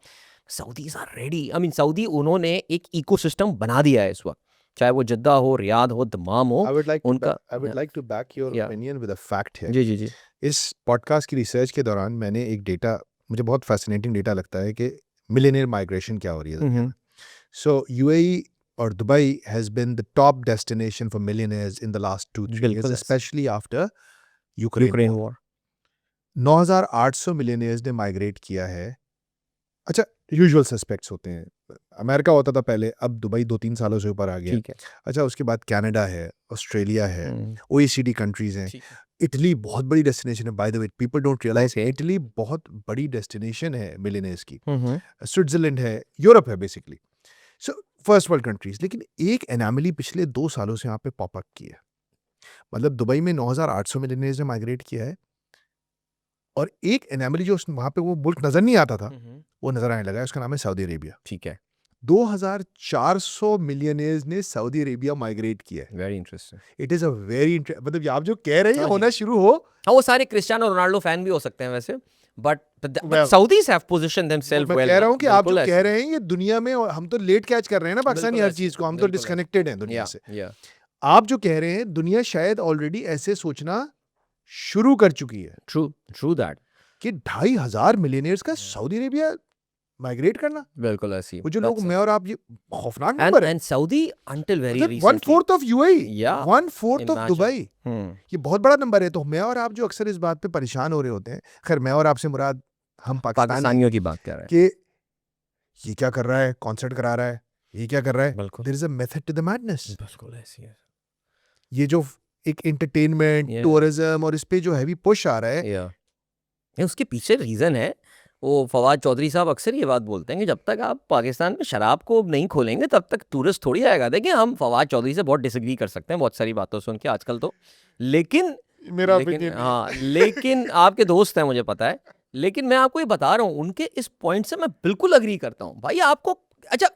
Saudis are ready, I mean Saudi उन्होंने एक इकोसिस्टम बना दिया है इस वक्त, चाहे वो जद्दा हो, रियाद हो, दमाम हो, I would like to उनका। I would like to back your Yeah. opinion with a fact here. जी जी जी। इस पॉडकास्ट की रिसर्च के दौरान मैंने एक डेटा, मुझे बहुत फैसिनेटिंग डेटा लगता है कि मिलियनेयर माइग्रेशन क्या हो रही है दुनिया में। सो यूएई और Dubai has been the top destination for millionaires in the last 2-3 बिल्कुल years, ऐसे। Specially after Ukraine Ukraine war. War. 9,800 millionaires ने माइग्रेट किया है। अच्छा, यूजुअल सस्पेक्ट्स होते हैं, अमेरिका होता था पहले, अब दुबई 2-3 सालों से ऊपर आ गया। ठीक है। अच्छा, उसके बाद कनाडा है, ऑस्ट्रेलिया है, हम्म, ओईसीडी कंट्रीज हैं। ठीक है। इटली बहुत बड़ी डेस्टिनेशन है, by the way people don't realise Okay. Italy बहुत बड़ी डेस्टिनेशन है मिलियनेयर्स की। हम्म, स्विट्जरलैंड है, यूरोप है basically. So first world countries. लेकिन एक एनामली पिछले 2 सालों से यहाँ पे पॉप अप की है। मतलब दुबई में 9,800 मिलियनेयर्स ने माइग्रेट किया है, और एक एनामली जो वहाँ पे वो मुल्क नजर नहीं आता था वो नजर आने लगा है, उसका नाम है सऊदी अरेबिया। ठीक है। 2,400 मिलियनेयर्स ने सऊदी अरेबिया माइग्रेट किया है। Very interesting. It is a very मतलब आप जो कह रहे हैं हाँ जी। होना शुरू हो, हाँ, वो सारे क्रिस्टियानो रोनाल्डो फैन भी हो सकते हैं वैसे, but Well, Saudis have positioned themselves मैं वेल। कह रहा हूँ कि आप जो कह रहे हैं ये दुनिया में, और हम तो लेट कैच कर रहे हैं ना पाकिस्तानी बिल्कुल हर ऐसे, चीज को, हम तो बिल्कुल ऐसे। डिस्कनेक्टेड हैं दुनिया या से। या आप जो कह रहे हैं दुनिया शायद ऑलरेडी ऐसे सोचना शुरू कर चुकी है ट्रू ट्रू दैट। कि 2,500 मिलियनेयर्स का सऊदी अरेबिया माइग्रेट करना, बिल्कुल ऐसी। वो जो लोग मैं और आप, ये खौफनाक एंड नंबर है। एंड सऊदी अंटिल वेरी मतलब recently 1/4 of UAE, Yeah, 1/4 of imagine. Dubai, ये बहुत बड़ा नंबर है। तो मैं और आप जो अक्सर इस बात पे परेशान हो रहे होते हैं, खैर मैं और आपसे मुराद हम पाकिस्तानी, पाकिस्तानियों की बात कर रहे हैं। कि ये क्या कर रहा है, कॉन्सर्ट करा रहा है, ये क्या कर रहा है। बिल्कुल there is a method to the madness. बिल्कुल ऐसी है। ये जो एक एंटरटेनमेंट, Yeah. टूरिज्म और इस पे जो हैवी पुश आ रहा है, या नहीं, उसके पीछे रीज़न है। वो फवाद चौधरी साहब अक्सर ये बात बोलते हैं कि जब तक आप पाकिस्तान में शराब को नहीं खोलेंगे तब तक टूरिस्ट थोड़ी आएगा। देखिए हम फवाद चौधरी से बहुत डिसएग्री कर सकते हैं बहुत सारी बातों से उनके आजकल तो, लेकिन मेरा लेकिन opinion हाँ, लेकिन आपके दोस्त हैं मुझे पता है, लेकिन मैं आपको ये बता रहा हूँ उनके इस पॉइंट से मैं बिल्कुल अग्री करता हूँ भाई। आपको अच्छा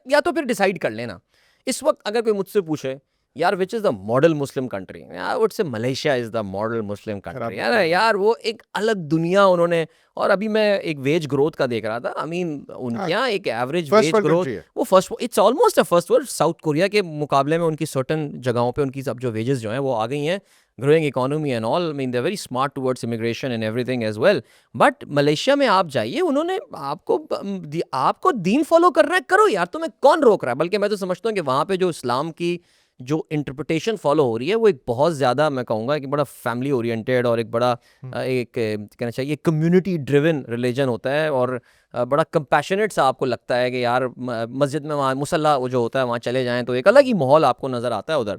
या तो फिर डिसाइड कर लेना इस वक्त, अगर कोई मुझसे पूछे यार which is the model Muslim country, I would से Malaysia is the model Muslim country. यार वो एक अलग दुनिया उन्होंने, और अभी मैं एक वेज ग्रोथ का देख रहा था, आई मीन उनके यहाँ एक average first wage world growth country है। वो first, it's almost a first world. South Korea के मुकाबले में उनकी सर्टन जगहों पे उनकी सब जो वेजेस जो हैं वो आ गई हैं, growing economy and all, I mean they very smart towards immigration and everything as well. But Malaysia में आप जाइए, उन्होंने आपको दीन फॉलो करना है करो यार, तुम्हें कौन रोक रहा है। बल्कि मैं तो समझता हूँ कि वहाँ पे जो इस्लाम की जो इंटरप्रिटेशन फॉलो हो रही है वो एक बहुत ज़्यादा, मैं कहूँगा कि बड़ा फैमिली ओरिएंटेड और एक बड़ा एक कहना चाहिए कम्युनिटी ड्रिवन रिलीजन होता है, और बड़ा कंपैशनेट सा आपको लगता है कि यार मस्जिद में वहाँ मुसल्ला वो जो होता है वहाँ चले जाएं तो एक अलग ही माहौल आपको नज़र आता है उधर।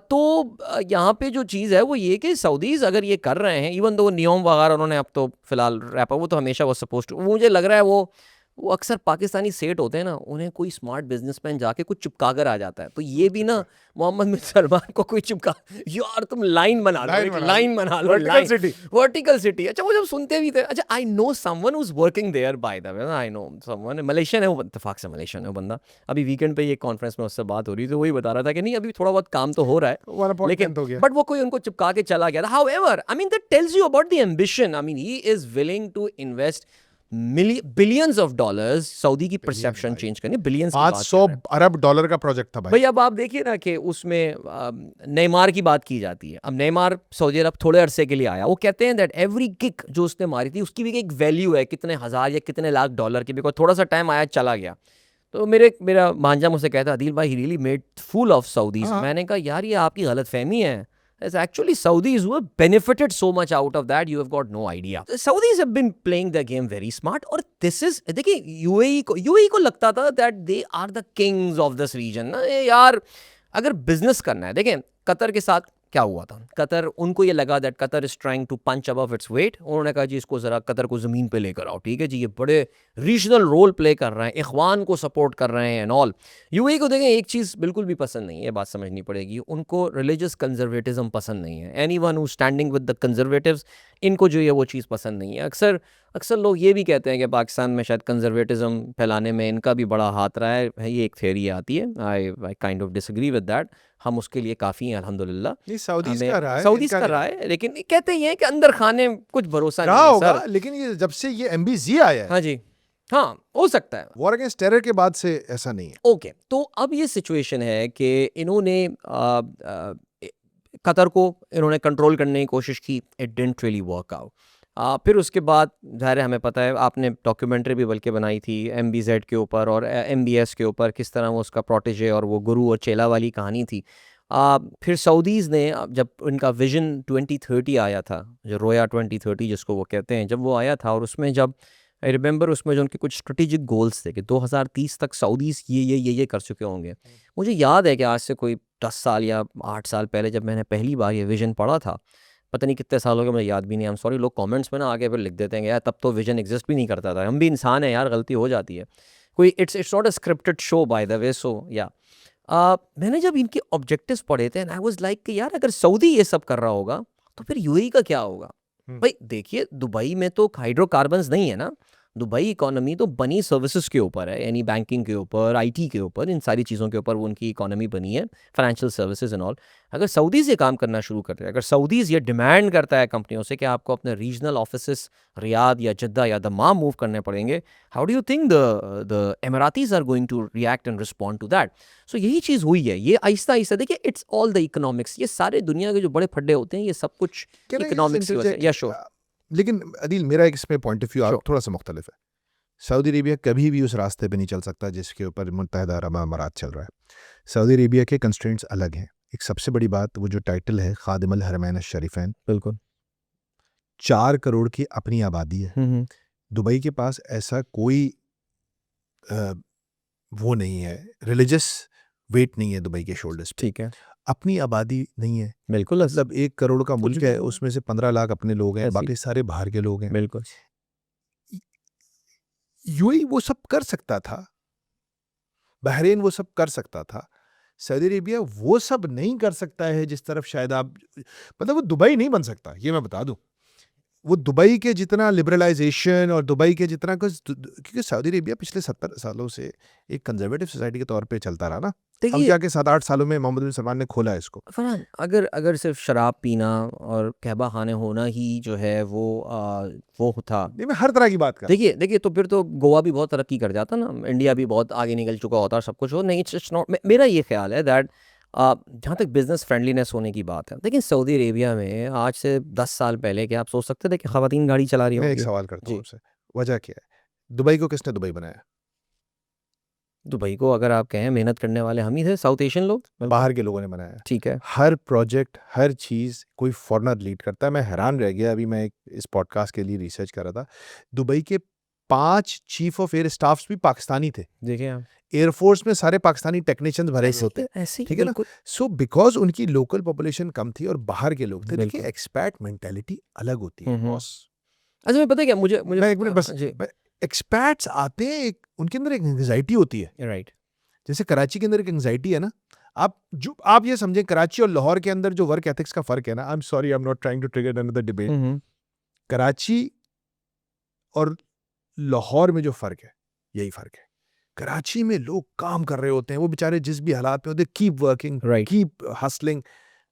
तो यहाँ पे जो चीज़ है वो ये कि सऊदीज़ अगर ये कर रहे हैं, इवन दो नियम वगैरह उन्होंने अब तो फिलहाल रैपर, वो तो हमेशा वो सपोज टू, मुझे लग रहा है वो वो अक्सर पाकिस्तानी सेठ होते हैं ना, उन्हें कोई स्मार्ट बिजनेसमैन जाके कुछ चिपका कर आ जाता है। तो ये भी ना मोहम्मद बिन सलमान को कोई चिपका, यार तुम लाइन बना लो, एक लाइन बना लो, लाइन वर्टिकल सिटी। अच्छा वो जब सुनते भी थे, अच्छा I know someone who is working there by the way, I know someone, Malaysian है वो, इत्तेफाक से मलेशियन है वो बंदा। अभी वीकेंड पे ये कॉन्फ्रेंस में उससे बात हो रही थी, तो वही बता रहा था कि नहीं अभी थोड़ा बहुत काम तो हो रहा है, लेकिन बट वो कोई उनको चिपका के चला गया था। However I mean that tells you about the ambition. I mean he is willing to invest billions of dollars, Saudi की परसेप्शन चेंज करनी, बिलियंस 500 अरब डॉलर का प्रोजेक्ट था भाई। भाई अब आप देखिए ना कि उसमें नेमार की बात की जाती है। अब नेमार सऊदी अरब थोड़े अरसे के लिए आया, वो कहते हैं दैट एवरी किक जो उसने मारी थी उसकी भी एक वैल्यू है, कितने हजार या कितने लाख डॉलर की, बिकॉज थोड़ा सा टाइम आया चला गया। तो मेरा भांजा मुझसे कहता, अदील भाई he really made fool of Saudis. मैंने कहा यार ये आपकी गलतफहमी है, It's actually Saudis who have benefited so much out of that, you have got no idea. The Saudis have been playing the game very smart. और this is, देखिए UAE को लगता था that they are the kings of this region ना यार। अगर बिजनेस करना है, देखें कतर के साथ क्या हुआ था, कतर उनको ये लगा that Qatar is trying to punch above its weight. उन्होंने कहा जी इसको ज़रा कतर को ज़मीन पे लेकर आओ, ठीक है जी, ये बड़े रीजनल रोल प्ले कर रहे हैं, इखवान को सपोर्ट कर रहे हैं एंड ऑल। यूएई को देखें एक चीज़ बिल्कुल भी पसंद नहीं है, बात समझनी पड़ेगी, उनको रिलीजियस कंजर्वेटिज्म पसंद नहीं है। Anyone who standing with the conservatives, इनको जो है वो चीज़ पसंद नहीं है। अक्सर लोग ये भी कहते हैं कि पाकिस्तान में शायद कंजर्वेटिज्म फैलाने में इनका भी बड़ा हाथ रहा है, ये एक थ्योरी आती है। I kind of disagree with that. हम उसके लिए काफ़ी हैं अल्हम्दुलिल्लाह। सऊदीज का रहा है, लेकिन कहते ही हैं कि अंदर खाने कुछ भरोसा नहीं होगा, सर। लेकिन ये जब से ये MBZ आया है, हाँ जी, हाँ हो सकता है, वॉर अगेंस्ट टेरर के बाद से ऐसा नहीं है। ओके तो अब ये सिचुएशन है कि इन्होंने कतर को इन्होंने कंट्रोल करने की कोशिश की, it didn't really work out. फिर उसके बाद ज़ाहिर है हमें पता है, आपने डॉक्यूमेंट्री भी बल्कि बनाई थी MBZ के ऊपर और MBS के ऊपर, किस तरह वो उसका प्रोटेजे और वो गुरु और चेला वाली कहानी थी। फिर सऊदीज़ ने जब उनका विजन 2030 आया था, जो रोया 2030 जिसको वो कहते हैं, जब वो आया था और उसमें जब आई रिमेंबर उसमें जो उनके कुछ स्ट्रेटेजिक गोल्स थे कि 2030 तक सऊदीज़ ये कर चुके होंगे। मुझे याद है कि आज से कोई 10 साल या 8 साल पहले जब मैंने पहली बार ये विजन पढ़ा था, पता नहीं कितने साल हो गए, मुझे याद भी नहीं। आई एम सॉरी, लोग कमेंट्स में ना आगे फिर लिख देते हैं यार तब तो विजन एग्जिस्ट भी नहीं करता था। हम भी इंसान है यार, गलती हो जाती है कोई। It's not a scripted show by the way, so या मैंने जब इनके ऑब्जेक्टिव्स पढ़े थे एंड आई वाज लाइक कि यार अगर सऊदी ये सब कर रहा होगा तो फिर यूएई का क्या होगा। भाई देखिए दुबई में तो हाइड्रोकार्बन्स नहीं है ना, दुबई इकोनॉमी तो बनी सर्विसेज के ऊपर है, यानी बैंकिंग के ऊपर, आईटी के ऊपर, इन सारी चीज़ों के ऊपर वो उनकी इकोनॉमी बनी है, फाइनेंशियल सर्विसेज एंड ऑल। अगर सऊदीज़ ये काम करना शुरू करते हैं, अगर सऊदीज़ ये डिमांड करता है कंपनियों से कि आपको अपने रीजनल ऑफिस रियाद या जद्दा या दमाम मूव करने पड़ेंगे, how do you think the Emiratis are going to react and respond to that. So यही चीज़ हुई है, ये आहिस्ता आहिस्ता देखिए, इट्स ऑल द इकोनॉमिक्स, ये सारे दुनिया के जो बड़े फड्डे होते हैं ये सब कुछ इकोनॉमिक्स की वजह से। या श्योर, लेकिन अदील मेरा एक इसमें पॉइंट ऑफ व्यू थोड़ा सा मुख्तलिफ है। सऊदी अरेबिया कभी भी उस रास्ते पे नहीं चल सकता जिसके ऊपर मुत्तहिदा अरब अमारात चल रहा है। सऊदी अरेबिया के कंस्ट्रेंट्स अलग हैं। एक सबसे बड़ी बात, वो जो टाइटल है खादिमुल हरमैन शरीफैन, बिल्कुल 4 करोड़ की अपनी आबादी है। दुबई के पास ऐसा कोई वो नहीं है, रिलीजियस वेट नहीं है दुबई के शोल्डर्स पे। ठीक है, अपनी आबादी नहीं है, बिल्कुल, मतलब 1 करोड़ का मुल्क है, उसमें से 15 लाख अपने लोग हैं, बाकी सारे बाहर के लोग हैं। बिल्कुल यूएई वो सब कर सकता था, बहरीन वो सब कर सकता था, सऊदी अरेबिया वो सब नहीं कर सकता है जिस तरफ शायद आप, मतलब वो दुबई नहीं बन सकता, ये मैं बता दूं। वो दुबई के जितना लिबरलाइजेशन और दुबई के जितना कुछ, क्योंकि सऊदी अरेबिया पिछले 70 सालों से एक कंजर्वेटिव सोसाइटी के तौर पे चलता रहा ना। अब जाके 7-8 सालों में मोहम्मद बिन सलमान ने खोला है इसको। फरहान, अगर सिर्फ शराब पीना और कहबा खाने होना ही जो है वो था, नहीं मैं हर तरह की बात कर, देखिए तो फिर तो गोवा भी बहुत तरक्की कर जाता ना, इंडिया भी बहुत आगे निकल चुका होता, सब कुछ हो। नहीं, इट्स नॉट, मेरा ये ख्याल है दैट जहाँ तक बिजनेस फ्रेंडलीनेस होने की बात है, लेकिन सऊदी अरेबिया में आज से 10 साल पहले क्या आप सोच सकते थे कि ख़वातीन गाड़ी चला रही मैं होंगी? एक सवाल करता हूँ आपसे, वजह क्या है? दुबई को किसने दुबई बनाया? दुबई को अगर आप कहें मेहनत करने वाले हम ही थे, साउथ एशियन लोग, बाहर के लोगों ने बनाया। ठीक है, हर प्रोजेक्ट, हर चीज़ कोई फॉरेनर लीड करता है। मैं हैरान रह गया, अभी मैं इस पॉडकास्ट के लिए रिसर्च कर रहा था, दुबई के 5 चीफ ऑफ एयर स्टाफ्स भी पाकिस्तानी थे। देखिए आप, एयरफोर्स में सारे पाकिस्तानी टेक्नीशियंस भरे होते, ऐसे ठीक है ना? सो बिकॉज उनकी लोकल पॉपुलेशन कम थी और बाहर के लोग थे। देखिए एक्सपैट मेंटालिटी अलग होती है बॉस। अच्छा मैं पता है क्या, मुझे मैं एक मिनट बस, एक्सपैट्स आते हैं, उनके अंदर एक एंग्जाइटी होती है, राइट। जैसे कराची के अंदर एक एंग्जाइटी है ना। आप ये समझें कराची और लाहौर के अंदर जो वर्क एथिक्स का फर्क है ना, I am sorry, I am not trying to trigger another debate, Karachi और लाहौर में जो फर्क है यही फर्क है। कराची में लोग काम कर रहे होते हैं, वो बेचारे जिस भी हालात में होते, keep working, right. Keep hustling.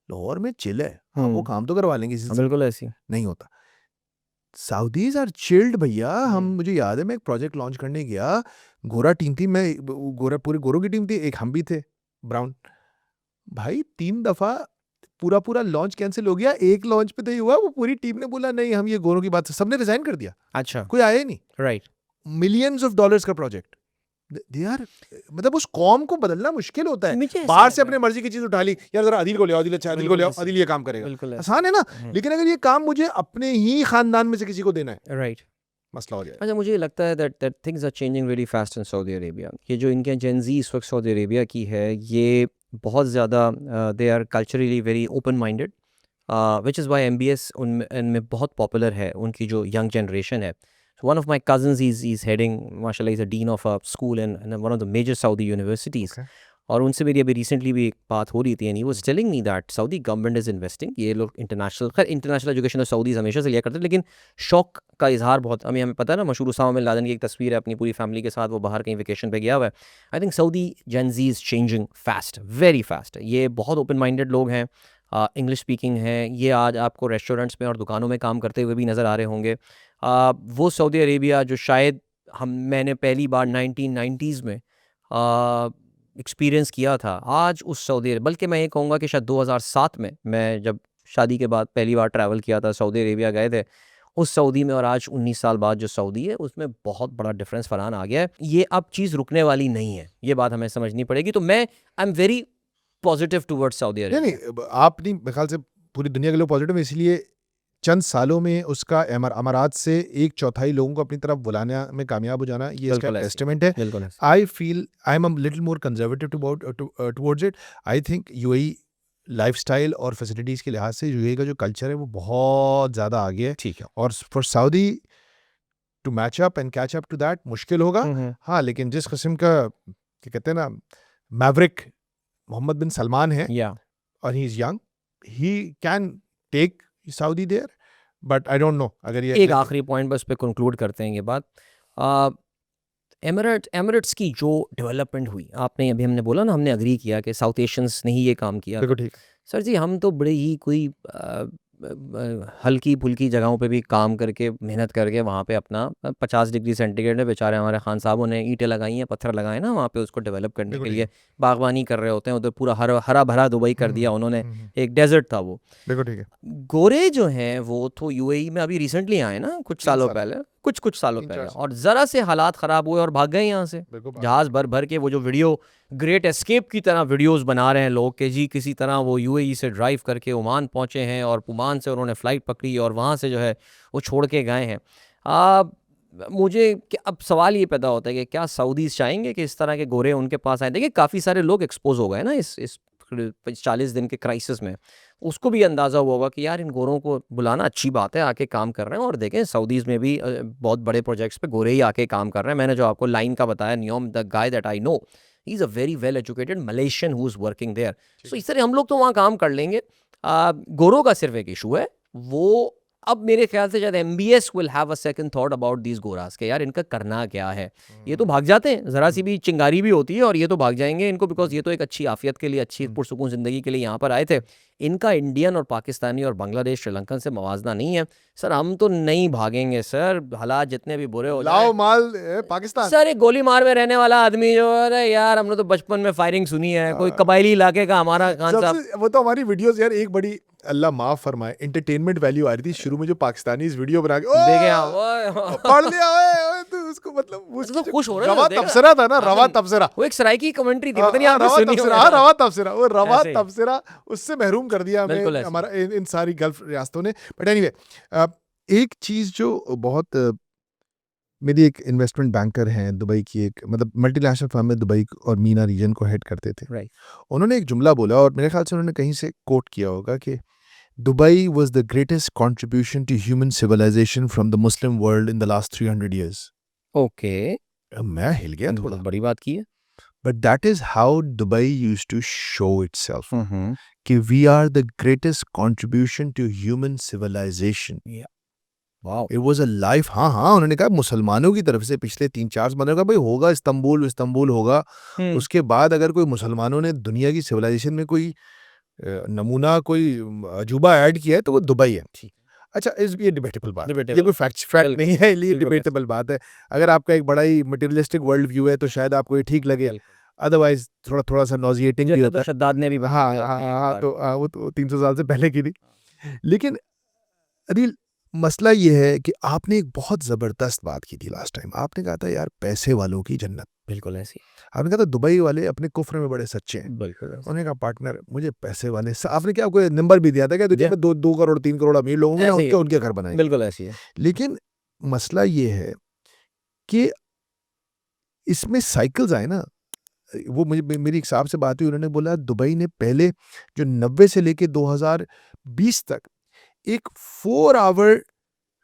Lahore में चिल है, हाँ वो काम तो करवा लेंगे किसी से, बिल्कुल ऐसी। नहीं होता। सऊदीज आर चिल्ड भैया। मुझे याद है मैं एक प्रोजेक्ट लॉन्च करने गया, गोरा टीम थी, मैं पूरे गोरों की टीम थी, एक हम भी थे ब्राउन। भाई 3 दफा पूरा लॉन्च कैंसिल हो गया, एक लॉन्च पे तो ये हुआ, वो पूरी टीम ने बोला नहीं हम ये गोरों की बात से, सबने रिजाइन कर दिया, अच्छा। कोई आया ही नहीं। राइट। मिलियंस ऑफ डॉलर्स का प्रोजेक्ट, दे आर, मतलब उस कौम को बदलना मुश्किल होता है। मुझे ऐसा बाहर लग से रहा अपने मर्जी की चीज उठा ली, यार जरा आदिल को ले आओ, आदिल अच्छा, आदिल को ले आओ, बिल्कुल आदिल ये काम करेगा, बिल्कुल ऐसा। आसान है ना। लेकिन अगर ये काम मुझे अपने ही खानदान में से किसी को देना है, राइट। मसला हो जाए। अच्छा, मुझे लगता है that things are changing very fast in Saudi Arabia. ये जो इनके जेनजी इस वक्त सऊदी अरेबिया की है, ये बहुत ज़्यादा they are culturally very open minded, which is why MBS उनमें बहुत पॉपुलर है, उनकी जो यंग जनरेशन है। One of my cousins is heading, माशाल्लाह, is a dean of a school in one of the major Saudi universities. Okay. और उनसे मेरी अभी रिसेंटली भी एक बात हो रही थी, and he was telling me that Saudi government is investing. ये लोग इंटरनेशनल एजुकेशन तो सऊदीज हमेशा से लिया करते हैं, लेकिन शौक का इजहार बहुत, हमें पता है ना, मशहूर उसामा बिन लादेन की एक तस्वीर है अपनी पूरी फैमिली के साथ, वो बाहर कहीं वेकेशन पे गया हुआ है। I think Saudi Gen Z is changing fast, very fast. ये बहुत ओपन माइंडेड लोग हैं, इंग्लिश स्पीकिंग हैं, ये आज आपको रेस्टोरेंट्स में और दुकानों में काम करते हुए भी नज़र आ रहे होंगे। वो सऊदी अरेबिया जो शायद मैंने पहली बार 1990s में एक्सपीरियंस किया था, आज उस सऊदी, बल्कि मैं ये कहूँगा कि शायद 2007 में मैं जब शादी के बाद पहली बार ट्रैवल किया था, सऊदी अरेबिया गए थे, उस सऊदी में, और आज 19 साल बाद जो सऊदी है, उसमें बहुत बड़ा डिफरेंस फरान आ गया है। ये अब चीज़ रुकने वाली नहीं है, ये बात हमें समझनी पड़ेगी। तो मैं I am very positive towards Saudi नहीं अरेबिया। नहीं, आप नहीं, मेरे ख्याल से पूरी दुनिया के लोग पॉजिटिव है, इसलिए चंद सालों में उसका अमारात से 1/4 लोगों को अपनी तरफ बुलाने में कामयाब हो जाना, ये इसका बिल्कुल ऐसे, टेस्टिमेंट है। बिल्कुल ऐसे। I feel I am a little more conservative towards it. I think UAE lifestyle और फैसिलिटीज़ के लिहाज से यूएई का जो कल्चर है वो बहुत ज़्यादा आगे है, ठीक है। और for Saudi to match up and catch up to that मुश्किल होगा। हाँ, लेकिन जिस किस्म का क्या कहते हैं ना, मैवरिक मोहम्मद बिन सलमान है, या और he is young, he can take Saudi there, but I don't know अगर ये एक आखिरी पॉइंट बस पे कंक्लूड करते हैं ये बात। एमिरेट्स की जो डेवलपमेंट हुई, आपने अभी, हमने बोला ना, हमने अग्री किया कि साउथ एशियंस ने ही ये काम किया था। बिल्कुल ठीक। सर जी, हम तो बड़े ही कोई हल्की फुल्की जगहों पे भी काम करके, मेहनत करके, वहाँ पे अपना 50 डिग्री सेंटीग्रेड में बेचारे हमारे खान साहबों ने ईंटें लगाई हैं, पत्थर लगाए ना, वहाँ पे उसको डेवलप करने बिल्कुल के ठीक लिए बागवानी कर रहे होते हैं, उधर पूरा हरा भरा दुबई कर दिया उन्होंने, एक डेजर्ट था वो। बिल्कुल ठीक है। गोरे जो हैं वो तो यूएई में अभी रिसेंटली आए ना, कुछ 3 सालों साल। पहले, कुछ सालों 3-4 पहले, साल। और ज़रा से हालात ख़राब हुए और भाग गए यहाँ से, बिल्कुल बात जहाज़ भर भर के। वो जो वीडियो ग्रेट एस्केप की तरह वीडियोस बना रहे हैं लोग कि जी किसी तरह वो यूएई से ड्राइव करके ओमान पहुँचे हैं, और ओमान से उन्होंने फ़्लाइट पकड़ी और वहाँ से जो है वो छोड़ के गए हैं। मुझे अब सवाल ये पैदा होता है कि क्या सऊदीज़ चाहेंगे कि इस तरह के गोरे उनके पास आए? देखिए, काफ़ी सारे लोग एक्सपोज हो गए ना इस 40 दिन के क्राइसिस में। उसको भी अंदाज़ा हुआ होगा कि यार इन गोरों को बुलाना अच्छी बात है, आके काम कर रहे हैं। और देखें सऊदीज़ में भी बहुत बड़े प्रोजेक्ट्स पे गोरे ही आके काम कर रहे हैं। मैंने जो आपको लाइन का बताया, Neom, the guy that I know, he is a very well educated Malaysian who is working there. So इस तरह हम लोग तो वहाँ काम कर लेंगे। गोरों का सिर्फ एक इशू है, वो अब मेरे ख्याल से शायद MBS will have a second thought about these गोरास के यार इनका करना क्या है। ये तो भाग जाते हैं, ज़रा सी भी चिंगारी भी होती है और ये तो भाग जाएंगे इनको, बिकॉज ये तो एक अच्छी आफियत के लिए, अच्छी पुरसुकून ज़िंदगी के लिए यहाँ पर आए थे। इनका इंडियन और पाकिस्तानी और बांग्लादेश, श्रीलंकन से मवाजना नहीं है। सर हम तो नहीं भागेंगे सर, हालात जितने भी बुरे हो लाओ जाए। माल पाकिस्तान। सर एक गोली मार में रहने वाला आदमी जो, अरे यार हमने तो बचपन में फायरिंग सुनी है, कोई कबायली इलाके का हमारा खान साहब। सबसे वो तो हमारी वीडियोस यार, एक बड़ी अल्लाह माफ फरमाए एंटरटेनमेंट वैल्यू आ रही थी शुरू में, जो पाकिस्तानी इस वीडियो बना के देखे पढ़ लिया ओए तो उसको, मतलब वो तो खुश हो रहे थे, रवा देखा? तबसरा था ना, रवा तबसरा। वो एक सराइकी कमेंट्री थी, पता नहीं आपने रवा सुनी तबसरा, होगी। रवा तबसरा, वो रवा ऐसे ही। तबसरा उससे महरूम कर दिया बिल्कुल हमें ऐसे। हमारा इन सारी गल्फ रियासतों ने। बट एनीवे, एक चीज जो बहुत, मेरी एक इन्वेस्टमेंट बैंकर हैं दुबई की, एक मतलब मल्टीनेशनल फर्म में दुबई और मीना रीजन को हेड करते थे। राइट। उन्होंने एक जुमला बोला, और मेरे ख्याल से उन्होंने कहीं से कोट किया होगा कि Dubai was the greatest contribution to human civilization from the Muslim world in the last 300 years. Okay, मैं हिल गया थोड़ा। बहुत बड़ी बात की है। But that is how Dubai use to show itself hmm, कि we are the greatest contribution to human civilization. Wow, it was a life. हाँ हाँ, उन्होंने कहा मुसलमानों की तरफ से पिछले 3-4 महीनों का भाई होगा, इस्तांबुल इस्तांबुल होगा। उसके बाद अगर कोई मुसलमानों ने दुनिया की सिविलाइजेशन में कोई नमूना, कोई अजूबा ऐड किया है तो वो दुबई है। ठीक, अच्छा, ये डिबेटेबल बात है, ये डिबेटेबल, कोई फैक्ट बिल्कुल, नहीं है, ये बिल्कुल, डिबेटेबल बात है। अगर आपका एक बड़ा ही मटेरियलिस्टिक वर्ल्ड व्यू है तो शायद आपको ये ठीक लगे, बिल्कुल। अदरवाइज थोड़ा सा नॉजिएटिंग भी जैसे होता तो है। शद्दाद ने भी हाँ बताया हाँ था एक हाँ, बार। तो वो तो 300 साल से पहले की थी। लेकिन अनिल, मसला ये है कि आपने एक बहुत जबरदस्त बात की थी लास्ट टाइम। आपने कहा था यार पैसे वालों की जन्नत। बिल्कुल ऐसी, आपने कहा था दुबई वाले अपने कुफ्र में बड़े सच्चे हैं। बिल्कुल ऐसी, उन्होंने कहा पार्टनर मुझे पैसे वाले आपने क्या कोई नंबर भी दिया था क्या दुनिया जी, में 2 करोड़ 3 करोड़ अमीर लोग होंगे, ऐसे ही उनके है, उनके घर बनाएंगे। बिल्कुल ऐसी है। लेकिन मसला ये है कि इसमें साइकिल्स आए ना। वो मेरी एक साहब से बात हुई, उन्होंने बोला दुबई ने पहले जो 90 से लेके 2020 तक एक 4 आवर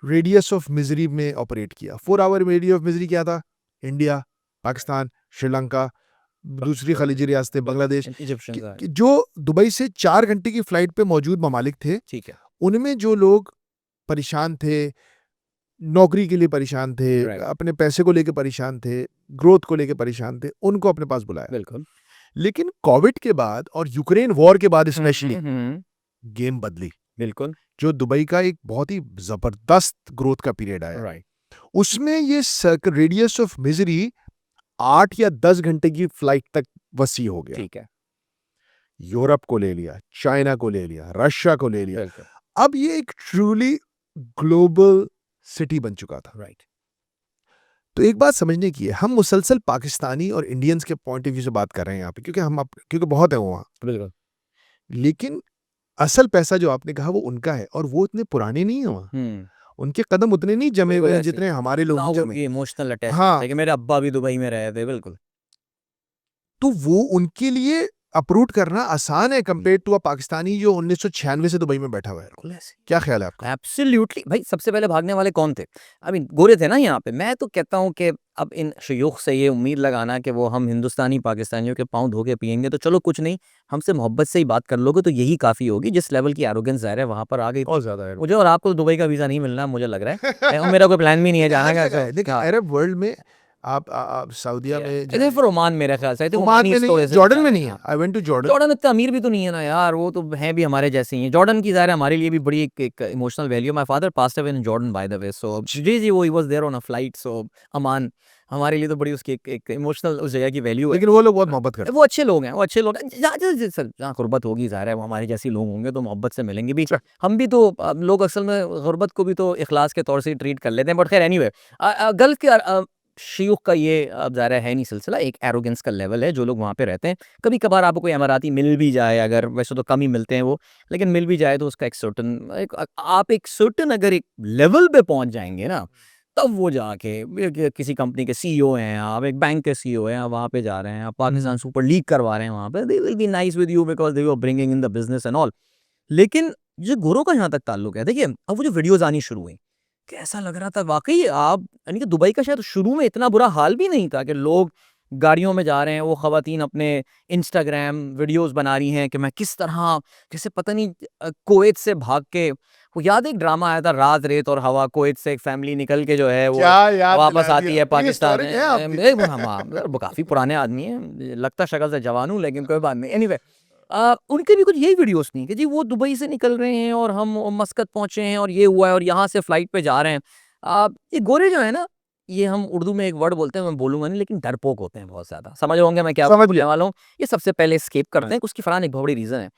रेडियस ऑफ मिजरी में ऑपरेट किया। 4 आवर रेडियस ऑफ मिजरी क्या था? इंडिया, पाकिस्तान, श्रीलंका, दूसरी खलीजी रियासतें, बांग्लादेश। इजिप्शियंस आए, कि जो दुबई से 4 घंटे की फ्लाइट पे मौजूद ममालिक थे, ठीक है, उनमें जो लोग परेशान थे, नौकरी के लिए परेशान थे, राइट, अपने पैसे को लेके परेशान थे, ग्रोथ को लेके परेशान थे, उनको अपने पास बुलाया। बिल्कुल। लेकिन कोविड के बाद और यूक्रेन वॉर के बाद स्पेशली हम्म, गेम बदली। बिल्कुल, जो दुबई का एक बहुत ही जबरदस्त ग्रोथ का पीरियड आया, राइट, उसमें ये रेडियस ऑफ मिजरी 8 या 10 घंटे की फ्लाइट तक वसी हो गया। ठीक है, यूरोप को ले लिया, चाइना को ले लिया, रशिया को ले लिया। बिल्कुल, अब ये एक ट्रूली ग्लोबल सिटी बन चुका था। राइट, तो एक बात समझने की है, हम मुसलसल पाकिस्तानी और इंडियंस के पॉइंट ऑफ व्यू से बात कर रहे हैं यहाँ पे, क्योंकि बहुत है वहाँ। बिल्कुल, लेकिन असल पैसा जो आपने कहा वो उनका है, और वो इतने पुराने नहीं है वहाँ। उनके कदम उतने नहीं जमे हुए हैं ऐसे जितने हमारे लोग ना जमे। उनकी इमोशनल अटैचमेंट हाँ, है कि मेरे अब्बा भी दुबई में रहे थे, बिल्कुल, तो वो उनके लिए अप्रूव करना आसान है कंपेयर टू अ पाकिस्तानी जो 1996 से दुबई में बैठा हुआ है। बिल्कुल ऐसे। क्या ख्याल है आपका? एब्सोल्युटली भाई, सबसे पहले भागने वाले कौन थे? आई मीन गोरे थे ना यहाँ पे। मैं तो कहता हूँ कि अब इन शयूख से ये उम्मीद लगाना कि वो हम हिंदुस्तानी पाकिस्तानियों के पाँव धो के पिएंगे तो चलो कुछ नहीं, हमसे मोहब्बत से ही बात कर लोगे तो यही काफ़ी होगी। जिस लेवल की एरोगेंस ज़ाहिर है वहाँ पर आ गई बहुत ज्यादा है। मुझे, और आपको तो दुबई का वीज़ा नहीं मिलना मुझे लग रहा है। और मेरा कोई प्लान भी नहीं है जाने का। देखिए हाँ, अरब वर्ल्ड में आप सऊदिया में इधर फिर ओमान मेरे ख्याल से आई थिंक ओमान ओमानी में नहीं, स्टोरेज जॉर्डन में नहीं है। I went to Jordan. Jordan इतना अमीर भी तो नहीं है ना यार, वो तो हैं भी हमारे जैसे ही हैं। जॉर्डन की ज़ाहिर है हमारे लिए भी बड़ी एक emotional value. My father passed away in Jordan by the way, so जी वो he was there on a flight, so Amman हमारे लिए तो बड़ी उसकी एक इमोशनल उस जगह की वैल्यू है। लेकिन वो लोग बहुत मोहब्बत करते वो अच्छे लोग हैं, वो अच्छे लोग हैं। जहाँ गुर्बत होगी ज़ाहिर है वो हमारे जैसे लोग होंगे तो मोहब्बत से मिलेंगे भी। हैं। हम भी तो लोग असल में गुर्बत को भी तो इखलास के तौर से ट्रीट कर लेते हैं। बट खैर एनीवे, गल्फ के शियूख का ये अब ज़ाहिर है नहीं सिलसिला, एक एरोगेंस का लेवल है जो लोग वहाँ पे रहते हैं। कभी कभार आपको कोई अमाराती मिल भी जाए, अगर वैसे तो कम ही मिलते हैं वो, लेकिन मिल भी जाए तो उसका एक आप एक सर्टन अगर एक लेवल पे पहुँच जाएंगे ना, तब वो जाके किसी कंपनी के सीईओ हैं आप, एक बैंक के सीईओ हैं, आप वहाँ पे जा रहे हैं, आप पाकिस्तान सुपर लीग करवा रहे हैं वहाँ पे, they will be nice with you because they are bringing in the business and all. लेकिन जो गोरों का जहाँ तक ताल्लुक है, देखिए अब वो जो वीडियोस आनी शुरू हुई, कैसा लग रहा था वाकई। आप यानी कि दुबई का शायद शुरू में इतना बुरा हाल भी नहीं था कि लोग गाड़ियों में जा रहे हैं, वो खवातीन अपने इंस्टाग्राम वीडियोस बना रही हैं कि मैं किस तरह, जैसे पता नहीं कुवैत से भाग के, वो याद है एक ड्रामा आया था रात रेत और हवा, कुवैत से एक फैमिली निकल के जो है वो क्या याद वापस दिला आती दिया। है ये पाकिस्तान historic है आपकी। वो काफ़ी पुराने आदमी हैं, लगता शक्ल से जवान हूँ लेकिन कोई बात नहीं। एनीवे, उनके भी कुछ यही वीडियोस नहीं कि जी वो दुबई से निकल रहे हैं और हम मस्कत पहुंचे हैं और ये हुआ है और यहाँ से फ्लाइट पे जा रहे हैं। ये गोरे जो है ना, ये हम उर्दू में एक वर्ड बोलते हैं, मैं बोलूंगा नहीं, लेकिन डरपोक होते हैं बहुत ज्यादा। समझ होंगे मैं क्या समझ बोलने गया। वाला हूँ। ये सबसे पहले स्केप करते हैं, उसकी फरहान एक बहुत बड़ी रीजन है।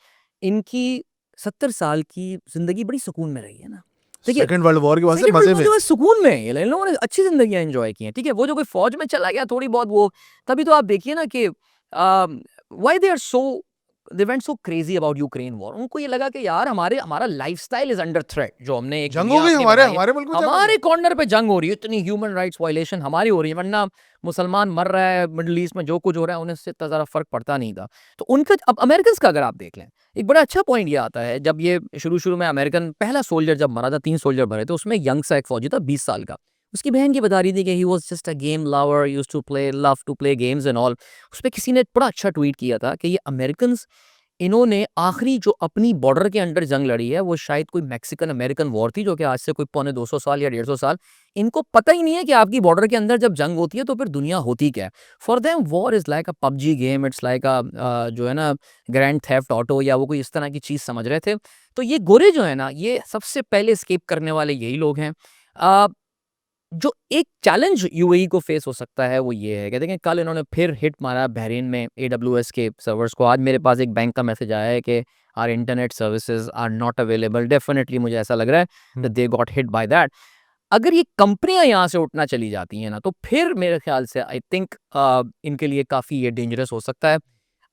इनकी 70 साल की जिंदगी बड़ी सुकून में रही है ना। देखिए सेकंड वर्ल्ड वॉर के बाद से सेकंड मजे वर्ल्ड वॉर में। के बाद सुकून में ये इन लोगों ने अच्छी जिंदगी एंजॉय की है। ठीक है, वो जो कोई फौज में चला गया थोड़ी बहुत वो, तभी तो आप देखिए ना कि why they are so, they went so crazy about Ukraine war. उनको ये लगा कि यार हमारा लाइफस्टाइल इज अंडर थ्रेट, जो हमने एक जंग हो दुनिया गई अपनी हमारे बनाई है, हमारे मुल्क में जंग हो हमारे गई। कॉर्नर पे जंग हो रही है, इतनी ह्यूमन राइट्स वायलेशन हमारी हो रही है, वरना मुसलमान मर रहा है मिडल ईस्ट में, जो कुछ हो रहा है उन्हें इससे इतना ज़्यादा फर्क पड़ता नहीं था। तो उनका अब अमेरिकन का अगर आप देख लें, एक बड़ा अच्छा पॉइंट ये आता है, जब ये शुरू में अमेरिकन पहला सोल्जर जब मरा था, 3 सोल्जर मरे थे, उसमें यंग सा एक फौजी था 20 साल का, उसकी बहन की बता रही थी कि he was just a game lover, used to play, love to play games and all. उस पे किसी ने बड़ा अच्छा ट्वीट किया था कि ये अमेरिकन्स, इन्होंने आखिरी जो अपनी बॉर्डर के अंडर जंग लड़ी है वो शायद कोई मैक्सिकन अमेरिकन वॉर थी, जो कि आज से कोई पौने 200 साल या 150 साल। इनको पता ही नहीं है कि आपकी बॉर्डर के अंदर जब जंग होती है तो फिर दुनिया होती क्या है। For them war is like a PUBG game, it's like अ जो है ना ग्रैंड थेफ्ट ऑटो, या वो कोई इस तरह की चीज़ समझ रहे थे। तो ये गोरे जो है ना, ये सबसे पहले स्केप करने वाले यही लोग हैं। जो एक चैलेंज यूएई को फेस हो सकता है वो ये है कि देखें, कल इन्होंने फिर हिट मारा बहरीन में AWS के सर्वर्स को। आज मेरे पास एक बैंक का मैसेज आया है कि are internet services are not available. Definitely मुझे ऐसा लग रहा है that they got hit by that. अगर ये कंपनियां यहाँ से उठना चली जाती हैं ना, तो फिर मेरे ख्याल से आई थिंक इनके लिए काफ़ी ये डेंजरस हो सकता है।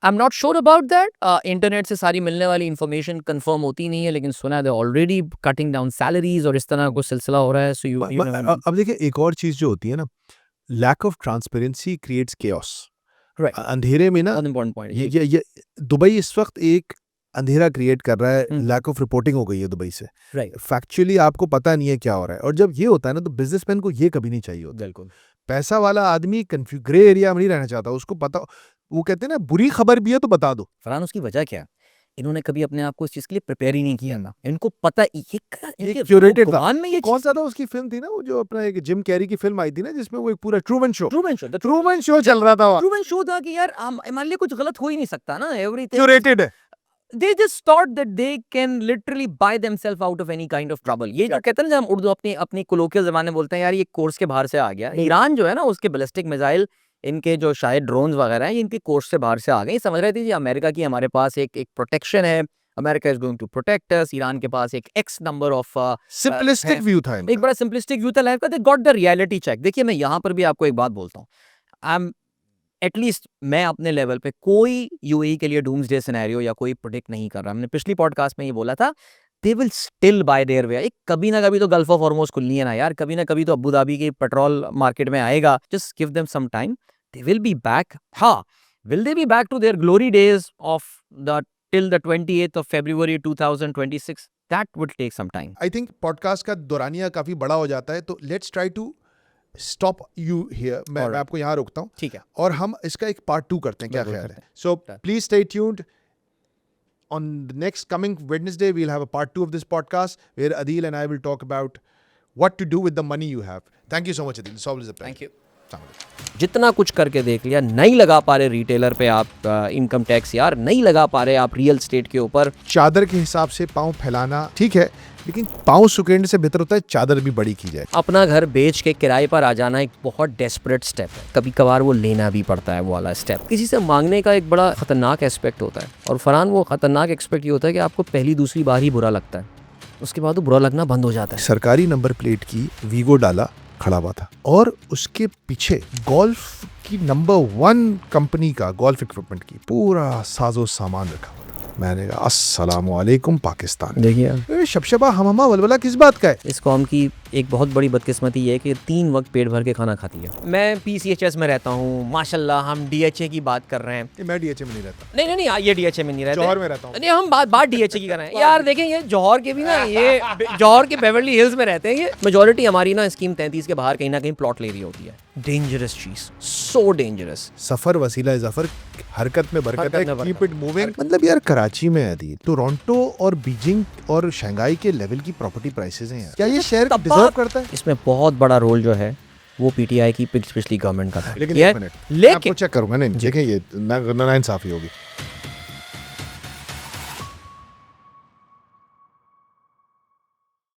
आई am not sure about that. Internet से सारी मिलने वाली इन्फॉर्मेशन कंफर्म होती नहीं है, लेकिन सुना है ऑलरेडी कटिंग डाउन सैलरीज और इस तरह का कुछ सिलसिला हो रहा है। सो अब देखिए, एक और चीज जो होती है ना, lack of transparency creates chaos. Right, अंधेरे में ना, इम्पोर्टेंट पॉइंट। ये दुबई इस वक्त एक अंधेरा क्रिएट कर रहा है। हम्म। लैक ऑफ रिपोर्टिंग हो गई है दुबई से। राइट, फैक्चुअली आपको पता नहीं है क्या हो रहा है, और जब ये होता है ना, तो बिजनेसमैन को ये कभी नहीं चाहिए होता। बिल्कुल। पैसा वाला आदमी ग्रे एरिया में नहीं रहना चाहता, उसको पता, वो कहते हैं ना, बुरी खबर भी है तो बता दो। फरहान, उसकी वजह क्या है? इन्होंने कभी अपने आप को इस चीज के लिए प्रिपेयर ही नहीं किया ना। इनको पता ये क्यूरेटेड था। कुरान में ये कौन सा था उसकी फिल्म थी ना, वो जो अपना एक जिम कैरी की फिल्म आई थी ना, जिसमें वो एक पूरा ट्रूमन शो ट्रूमन शो चल रहा था, था कि यार मान लिया कुछ गलत हो ही नहीं सकता ना, एवरीथिंग क्यूरेटेड है। they just thought that they can literally buy themselves out of any kind of trouble। ये जो कहते हैं ना, जब हम उर्दू अपनी अपनी कोलोकियल जबान में बोलते हैं, यार ये कोर्स के बाहर से आ गया। ईरान जो है ना, उसके बैलिस्टिक मिसाइल, इनके जो शायद ड्रोन्स वगैरह हैं, ये इनके कोर्स से बाहर से आ गए। समझ रहे थे जी अमेरिका की हमारे पास एक प्रोटेक्शन है, America is going to protect us. Iran के पास एक X number of simplistic view था एक बड़ा सिंपलिस्टिक व्यू था लाइफ का। They got the reality check. देखिए, मैं यहाँ पर भी आपको एक बात बोलता हूँ, आई एम एटलीस्ट मैं अपने लेवल पे कोई यूएई के लिए डूम्सडे सिनेरियो या कोई प्रेडिक्ट नहीं कर रहा। हमने पिछली पॉडकास्ट में ये बोला था, they will still bye their way. एक कभी ना कभी तो गल्फ ऑफ हॉर्मोज खुलनी है ना यार, कभी ना कभी तो अबू धाबी के पेट्रोल मार्केट में आएगा। Just give them some time, they will be back. हाँ, will they be back to their glory days of the till the 28th of February 2026? That would take some time. I think podcast का दौरानिया काफी बड़ा हो जाता है, तो let's try to stop you here. मैं आपको यहाँ रोकता हूँ, ठीक है, और हम इसका एक पार्ट 2 करते हैं। क्या बिल्कुल ख्याल करते है? So please stay tuned. On the next coming Wednesday, we'll have a part 2 of this podcast where Adil and I will talk about what to do with the money you have. Thank you so much, Adil. It's always a pleasure. Thank you. Assalamu alaikum. जितना कुछ करके देख लिया, नहीं लगा पा रहे रिटेलर पे आप इनकम टैक्स, यार नहीं लगा पा रहे आप रियल स्टेट के ऊपर। चादर के हिसाब से पाँव फैलाना ठीक है, लेकिन पाँव सुकेड़ने से बेहतर होता है चादर भी बड़ी की जाए। अपना घर बेच के किराए पर आ जाना एक बहुत डेस्परेट स्टेप है। कभी कभार वो लेना भी पड़ता है वो वाला स्टेप। किसी से मांगने का एक बड़ा खतरनाक एस्पेक्ट होता है, और फरहान वो खतरनाक एस्पेक्ट ये होता है कि आपको पहली दूसरी बार ही बुरा लगता है, उसके बाद वो बुरा लगना बंद हो जाता है। सरकारी नंबर प्लेट की वीगो डाला खड़ा हुआ था, और उसके पीछे गोल्फ की नंबर 1 कंपनी का गोल्फ इक्विपमेंट की पूरा साजो सामान रखा हुआ था। मैंने कहा अस्सलामु अलैकुम पाकिस्तान। देखिए, शबशबा हमामा वलवला किस बात का है? इस कौम की एक बहुत बड़ी बदकिस्मती ये है कि 3 वक्त पेट भर के खाना खाती है। मैं PCHS में रहता हूँ माशाल्लाह, हम DHA की बात कर रहे हैं। मैं DHA में नहीं रहता, नहीं, ये DHA में नहीं रहते, जौहर में रहता हूँ। नहीं, हम बात DHA की कर रहे हैं यार। देखें, ये जौहर के भी ना, ये जौहर के बेवर्ली हिल्स में रहते हैं। ये मेजॉरिटी हमारी ना स्कीम 33 के बाहर कहीं ना कहीं प्लॉट ले रही होती है। डेंजरस चीज, सो डेंजरस। सफर वसीला जफर, हरकत में बरकत है, हरकत में कीप इट मूविंग। मतलब यार, कराची में है, टोरंटो और बीजिंग और शंघाई के लेवल की प्रॉपर्टी प्राइसेस हैं यार। क्या ये शहर डिजर्व करता है? इसमें बहुत बड़ा रोल जो है वो PTI की पिछली गवर्नमेंट का था। लेकिन एक मिनट, लेकिन आपको चेक करूंगा। नहीं देखें, ये ना इंसाफी होगी।